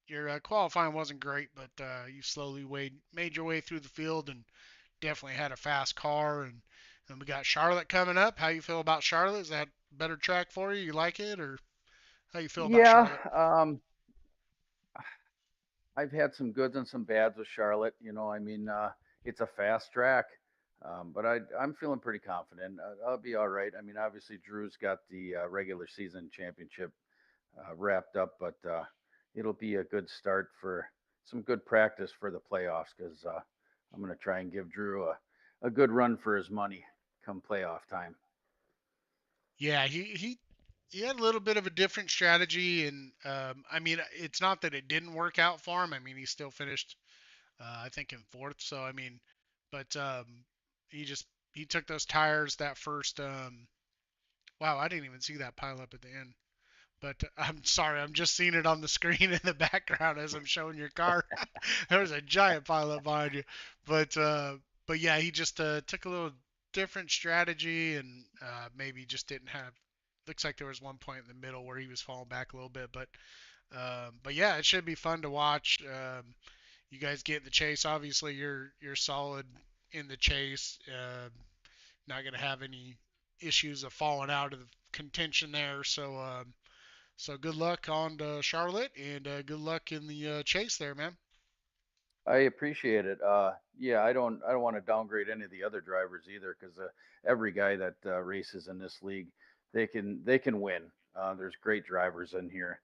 your qualifying wasn't great, but you slowly made your way through the field and definitely had a fast car. And we got Charlotte coming up. How you feel about Charlotte? Is that a better track for you? You like it, or how you feel about Yeah, Charlotte? I've had some goods and some bads with Charlotte. It's a fast track, but I'm feeling pretty confident. I'll be all right. I mean, obviously Drew's got the regular season championship wrapped up, but it'll be a good start for some good practice for the playoffs because I'm going to try and give Drew a good run for his money come playoff time. Yeah, he had a little bit of a different strategy, and I mean, it's not that it didn't work out for him. I mean, he still finished, I think, in fourth. So I mean, but he took those tires that first. Wow, I didn't even see that pile up at the end. But I'm sorry, I'm just seeing it on the screen in the background as I'm showing your car. There was a giant pile up behind you. But uh, but yeah, he just took a little different strategy and maybe just didn't have. Looks like there was one point in the middle where he was falling back a little bit, but yeah, it should be fun to watch. You guys get in the chase. Obviously, you're solid in the chase. Not gonna have any issues of falling out of the contention there. So good luck on to Charlotte and good luck in the chase there, man. I appreciate it. Yeah, I don't want to downgrade any of the other drivers either because every guy that races in this league, they can win. There's great drivers in here,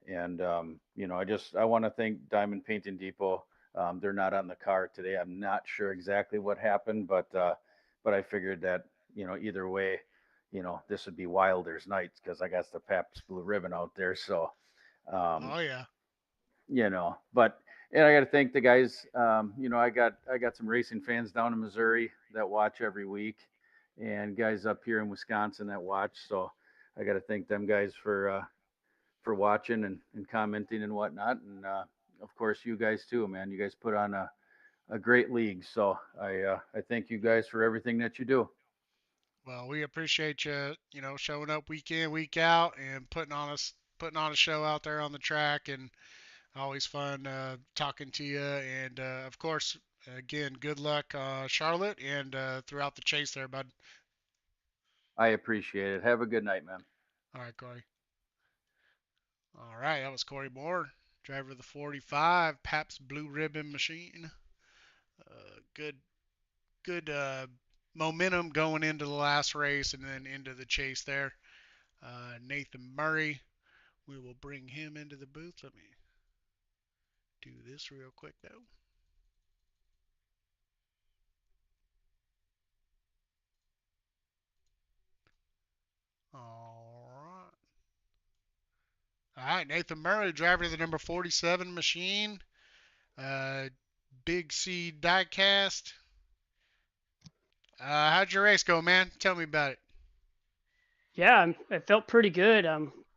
and I want to thank Diamond Painting Depot. They're not on the car today. I'm not sure exactly what happened, but I figured that either way, this would be Wilder's night because I got the Pabst Blue Ribbon out there. So, um, Oh yeah. but and I got to thank the guys. I got some racing fans down in Missouri that watch every week, and guys up here in Wisconsin that watch. So I got to thank them guys for watching and commenting and whatnot. And of course, you guys too, man. You guys put on a great league. So I thank you guys for everything that you do. Well, we appreciate you, showing up week in, week out, and putting on a show out there on the track, and always fun talking to you. And of course, again, good luck, Charlotte, and throughout the chase there, bud. I appreciate it. Have a good night, man. All right, Corey. All right, that was Corey Moore, driver of the 45 Pabst Blue Ribbon machine. Good, good momentum going into the last race and then into the chase there. Nathan Murray, we will bring him into the booth. Let me do this real quick though. All right. All right, Nathan Murray, driver of the number 47 machine. Uh, Big C diecast. How'd your race go, man? Tell me about it. Yeah, it felt pretty good.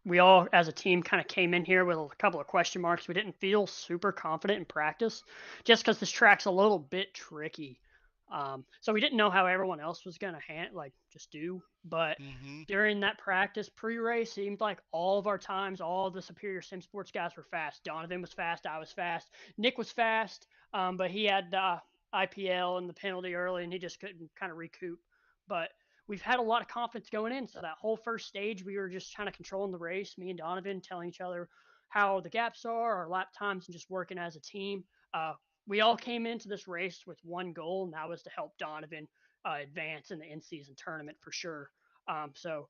We all, as a team, kind of came in here with a couple of question marks. We didn't feel super confident in practice, just because this track's a little bit tricky. So we didn't know how everyone else was gonna just do. But Mm-hmm. during that practice pre-race, it seemed like all of our times, all the Superior Sim Sports guys were fast. Donovan was fast. I was fast. Nick was fast, but he had IPL and the penalty early, and he just couldn't kind of recoup. But we've had a lot of confidence going in. So that whole first stage, we were just kind of controlling the race, me and Donovan telling each other how the gaps are, our lap times, and just working as a team. We all came into this race with one goal, and that was to help Donovan advance in the in-season tournament for sure. So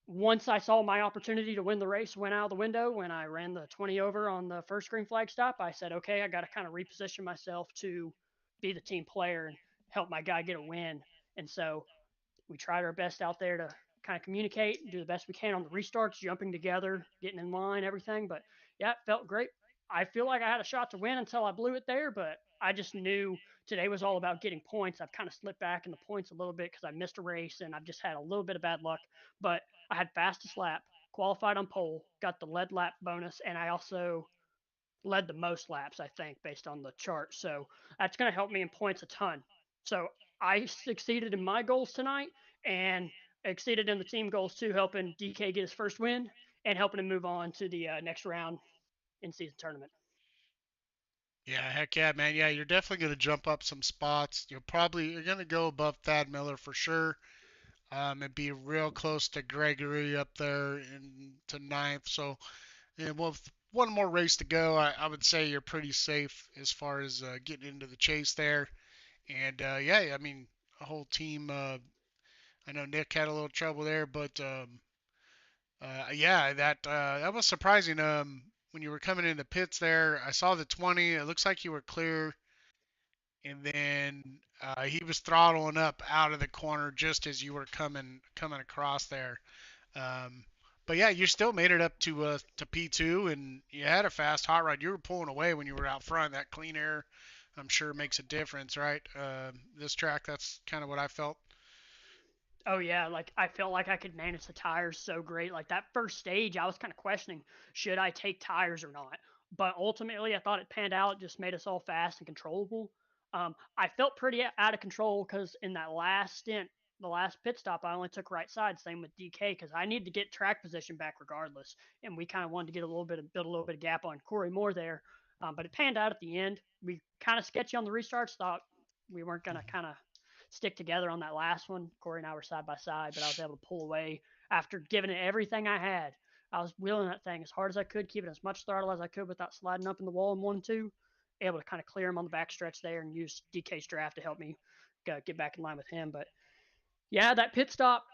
once I saw my opportunity to win the race went out of the window when I ran the 20 over on the first green flag stop, I said, okay, I got to kind of reposition myself to be the team player and help my guy get a win. And so we tried our best out there to kind of communicate and do the best we can on the restarts, jumping together, getting in line, everything. But yeah, it felt great. I feel like I had a shot to win until I blew it there, but I just knew today was all about getting points. I've kind of slipped back in the points a little bit because I missed a race and I've just had a little bit of bad luck. But I had fastest lap, qualified on pole, got the lead lap bonus, and I also led the most laps, I think, based on the chart. So that's going to help me in points a ton. So I succeeded in my goals tonight and exceeded in the team goals too, helping DK get his first win and helping him move on to the next round in season tournament. Yeah, heck yeah, man. Yeah, you're definitely gonna jump up some spots. You're gonna go above Thad Miller for sure. And be real close to Gregory up there in to ninth. So, yeah, well, with one more race to go, I would say you're pretty safe as far as getting into the chase there. And yeah, I mean, a whole team. I know Nick had a little trouble there, but yeah, that was surprising. When you were coming into pits there, I saw the 20. It looks like you were clear, and then he was throttling up out of the corner just as you were coming across there. Um, but yeah, you still made it up to P2, and you had a fast hot rod. You were pulling away when you were out front. That clean air, I'm sure, makes a difference, right? This track, that's kind of what I felt. Oh yeah, like I felt like I could manage the tires so great. Like that first stage, I was kind of questioning should I take tires or not. But ultimately, I thought it panned out. It just made us all fast and controllable. I felt pretty out of control because in that last stint, the last pit stop, I only took right side. Same with DK because I needed to get track position back regardless, and we kind of wanted to get a little bit of build a little bit of gap on Corey Moore there. But it panned out at the end. We kind of sketchy on the restarts. Thought we weren't gonna Mhm. kind of stick together on that last one. Corey and I were side by side, but I was able to pull away after giving it everything I had. I was wheeling that thing as hard as I could, keeping as much throttle as I could without sliding up in the wall in 1 2. Able to kind of clear him on the back stretch there and use DK's draft to help me get back in line with him. But yeah, that pit stop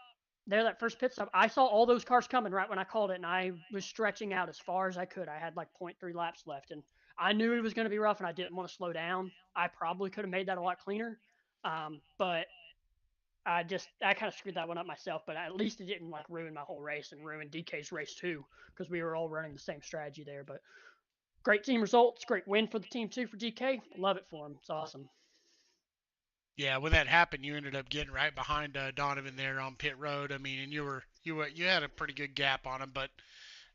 there, that first pit stop, I saw all those cars coming right when I called it, and I was stretching out as far as I could. I had like 0.3 laps left, and I knew it was going to be rough, and I didn't want to slow down. I probably could have made that a lot cleaner, but I kind of screwed that one up myself, but at least it didn't like ruin my whole race and ruin DK's race too, because we were all running the same strategy there. But great team results, great win for the team too for DK. Love it for him. It's awesome. Yeah, when that happened, you ended up getting right behind Donovan there on pit road. I mean, and you had a pretty good gap on him, but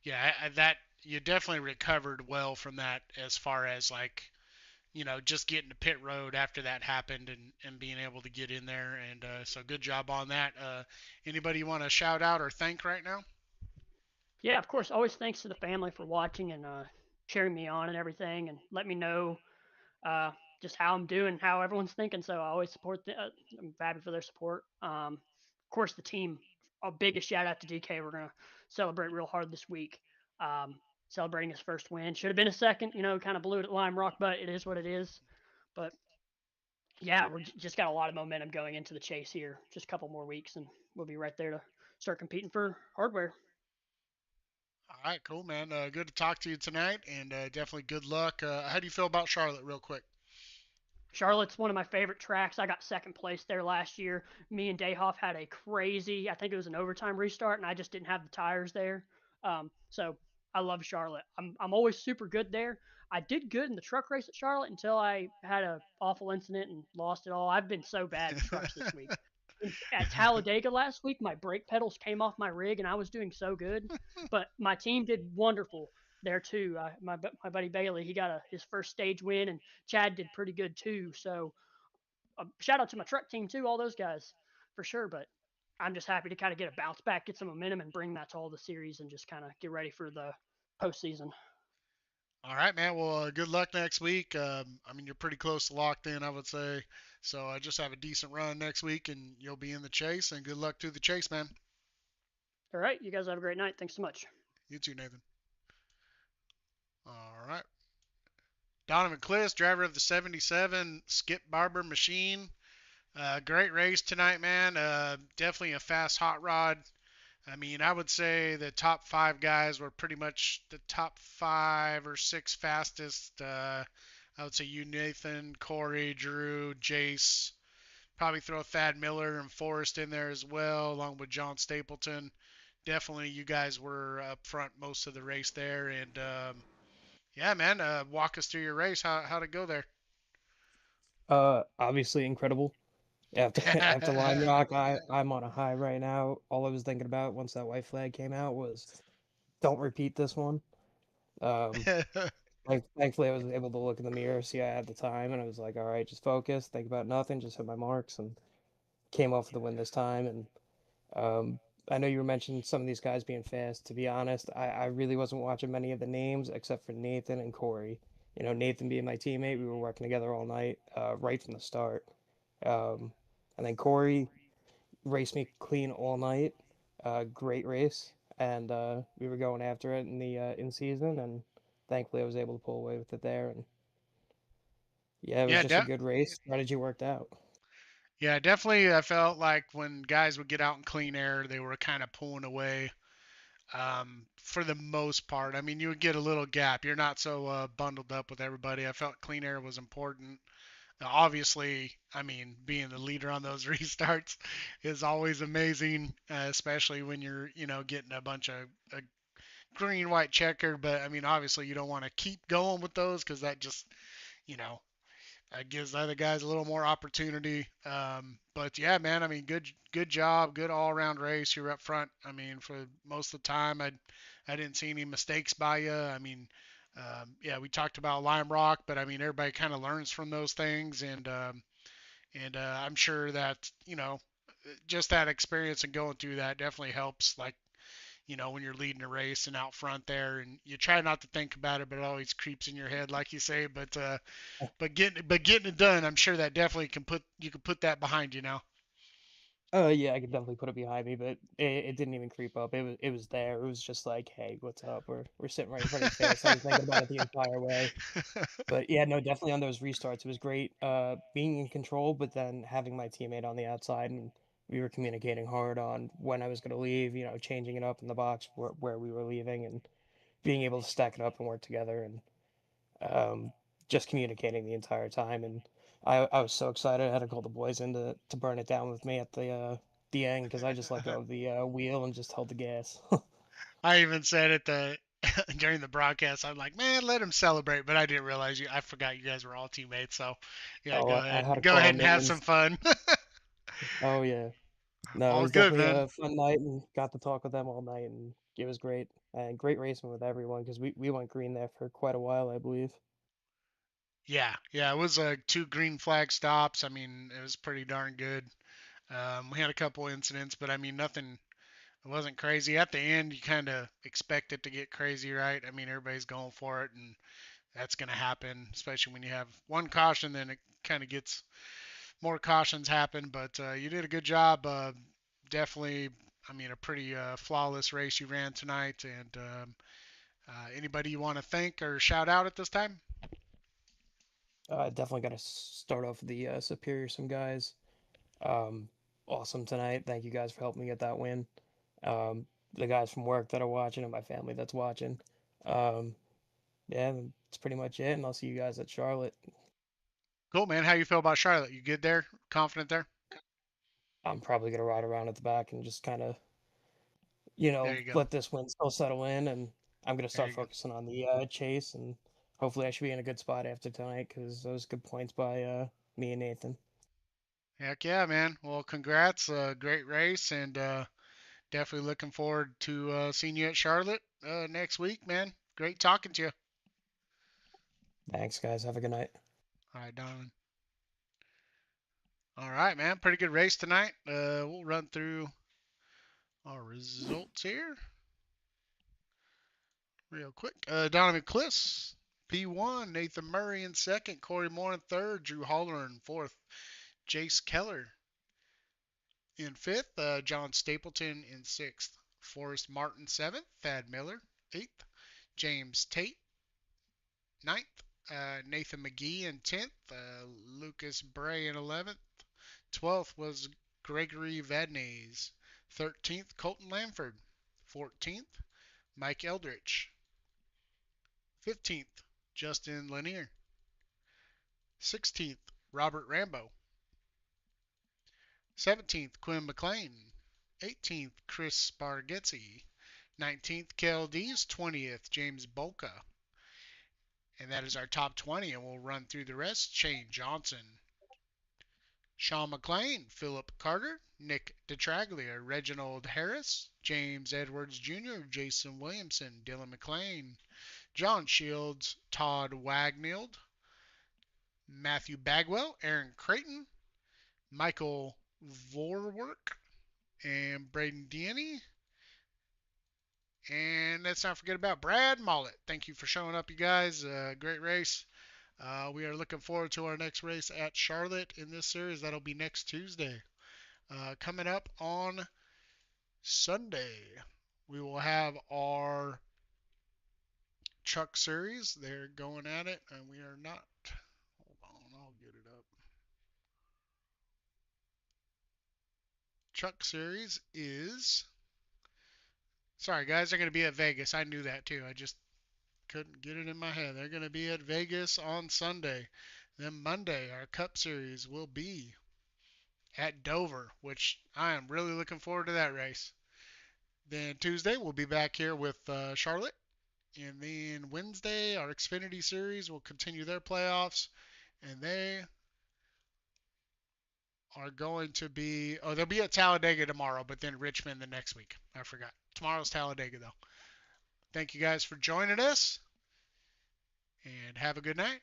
yeah, that you definitely recovered well from that as far as like just getting to pit road after that happened and being able to get in there. And so good job on that. Anybody you want to shout out or thank right now? Yeah, of course. Always thanks to the family for watching and cheering me on and everything, and let me know uh, just how I'm doing, how everyone's thinking. So I always support. I'm happy for their support. Of course, the team. A biggest shout out to DK. We're gonna celebrate real hard this week. Celebrating his first win. Should have been a second. Kind of blew it at Lime Rock, but it is what it is. But yeah, we just got a lot of momentum going into the chase here. Just a couple more weeks, and we'll be right there to start competing for hardware. All right, cool, man. Good to talk to you tonight, and definitely good luck. How do you feel about Charlotte, real quick? Charlotte's one of my favorite tracks. I got second place there last year. Me and Dayhoff had a crazy, I think it was an overtime restart, and I just didn't have the tires there. So I love Charlotte. I'm always super good there. I did good in the truck race at Charlotte until I had a awful incident and lost it all. I've been so bad in trucks this week. At Talladega last week, my brake pedals came off my rig, and I was doing so good. But my team did wonderful there too. My buddy Bailey, he got his first stage win, and Chad did pretty good too. So shout out to my truck team too, all those guys for sure. But I'm just happy to kind of get a bounce back, get some momentum, and bring that to all the series, and just kind of get ready for the postseason. All right, man. Well, good luck next week. I mean, you're pretty close to locked in, I would say. So just have a decent run next week, and you'll be in the chase. And good luck to the chase, man. All right, you guys have a great night. Thanks so much. You too, Nathan. All right. Donovan Cliss, driver of the 77 Skip Barber machine. Great race tonight, man. Definitely a fast hot rod. I mean, I would say the top five guys were pretty much the top 5 or 6 fastest. I would say you, Nathan, Corey, Drew, Jace. Probably throw Thad Miller and Forrest in there as well, along with John Stapleton. Definitely, you guys were up front most of the race there. And yeah, man, walk us through your race. How'd it go there? Obviously incredible. After Lime Rock, I'm on a high right now. All I was thinking about once that white flag came out was don't repeat this one. Um, like thankfully I was able to look in the mirror, see I had the time, and I was like, all right, just focus, think about nothing, just hit my marks, and came off with the win this time. And I know you were mentioning some of these guys being fast. To be honest, I really wasn't watching many of the names except for Nathan and Corey. Nathan being my teammate, we were working together all night, right from the start. Um, and then Corey raced me clean all night. Great race, and we were going after it in the in season, and thankfully I was able to pull away with it there. And yeah, it was yeah, just a good race. Strategy worked out. yeah, definitely. I felt like when guys would get out in clean air, they were kind of pulling away for the most part. I mean, you would get a little gap. You're not so bundled up with everybody. I felt clean air was important. Obviously, I mean, being the leader on those restarts is always amazing, especially when you're, getting a bunch of green, white checker. But I mean, obviously, you don't want to keep going with those because that just, you know, gives the other guys a little more opportunity. But yeah, man, I mean, good job, good all around race. You're up front. I mean, for most of the time, I didn't see any mistakes by you. I mean, yeah, we talked about Lime Rock, but I mean, everybody kind of learns from those things, and I'm sure that just that experience and going through that definitely helps. Like when you're leading a race and out front there, and you try not to think about it, but it always creeps in your head, like you say. But getting it done, I'm sure that definitely you can put that behind you now. Yeah, I could definitely put it behind me, but it didn't even creep up. It was there. It was just like, hey, what's up? We're sitting right in front of your face. I was thinking about it the entire way. But yeah, no, definitely on those restarts, it was great being in control, but then having my teammate on the outside, and we were communicating hard on when I was going to leave, changing it up in the box where we were leaving, and being able to stack it up and work together, and um, just communicating the entire time. And I was so excited. I had to call the boys in to burn it down with me at the end because I just let go of the wheel and just held the gas. I even said it during the broadcast. I'm like, man, let him celebrate, but I didn't realize I forgot you guys were all teammates. So, yeah, Oh, I had to go call ahead him and in have and some fun. oh yeah. No, it All was good, definitely man. a fun night and got to talk with them all night and it was great. And great racing with everyone because we went green there for quite a while, I believe. Yeah, it was 2 green flag stops. I mean, it was pretty darn good. We had a couple incidents, but I mean, nothing. It wasn't crazy. At the end, you kind of expect it to get crazy, right? I mean, everybody's going for it, and that's going to happen, especially when you have one caution, then it kind of gets more cautions happen. But you did a good job. Definitely, I mean, a pretty flawless race you ran tonight. And anybody you want to thank or shout out at this time? Definitely got to start off with the Superior some guys. Um, awesome tonight. Thank you guys for helping me get that win. The guys from work that are watching and my family that's watching. Um, yeah, that's pretty much it. And I'll see you guys at Charlotte. Cool, man. How you feel about Charlotte? You good there? Confident there? I'm probably gonna ride around at the back and just kind of, There you go. let this win still settle in, and I'm gonna There start you go. focusing on the chase, and hopefully I should be in a good spot after tonight because those good points by me and Nathan. Heck yeah, man. Well, congrats. Great race, and definitely looking forward to seeing you at Charlotte next week, man. Great talking to you. Thanks, guys. Have a good night. All right, Donovan. All right, man. Pretty good race tonight. We'll run through our results here real quick. Donovan Cliss, P1. Nathan Murray in second. Corey Moore in third. Drew Holler in fourth. Jace Keller in fifth. John Stapleton in sixth. Forrest Martin seventh. Thad Miller eighth. James Tate ninth. Nathan McGee in 10th. Lucas Bray in 11th. 12th was Gregory Vadnais. 13th, Colton Lamford. 14th, Mike Eldridge. 15th, Justin Lanier. 16th, Robert Rambo. 17th, Quinn McLean. 18th, Chris Spargetzi. 19th, Kel Dees. 20th, James Bolka. And that is our top 20, and we'll run through the rest. Shane Johnson, Sean McLean, Philip Carter, Nick DeTraglia, Reginald Harris, James Edwards Jr., Jason Williamson, Dylan McLean, John Shields, Todd Wagnild, Matthew Bagwell, Aaron Creighton, Michael Vorwerk, and Braden Deaney. And let's not forget about Brad Mollett. Thank you for showing up, you guys. Great race. We are looking forward to our next race at Charlotte in this series. That'll be next Tuesday. Coming up on Sunday, we will have our Truck Series. They're going at it, and we are not. Hold on, I'll get it up. Truck Series is. Sorry, guys, they're going to be at Vegas. I knew that too. I just couldn't get it in my head. They're going to be at Vegas on Sunday. Then Monday, our Cup Series will be at Dover, which I am really looking forward to that race. Then Tuesday, we'll be back here with Charlotte. And then Wednesday, our Xfinity Series will continue their playoffs. And they are going to be, they'll be at Talladega tomorrow, but then Richmond the next week. I forgot. Tomorrow's Talladega, though. Thank you guys for joining us, and have a good night.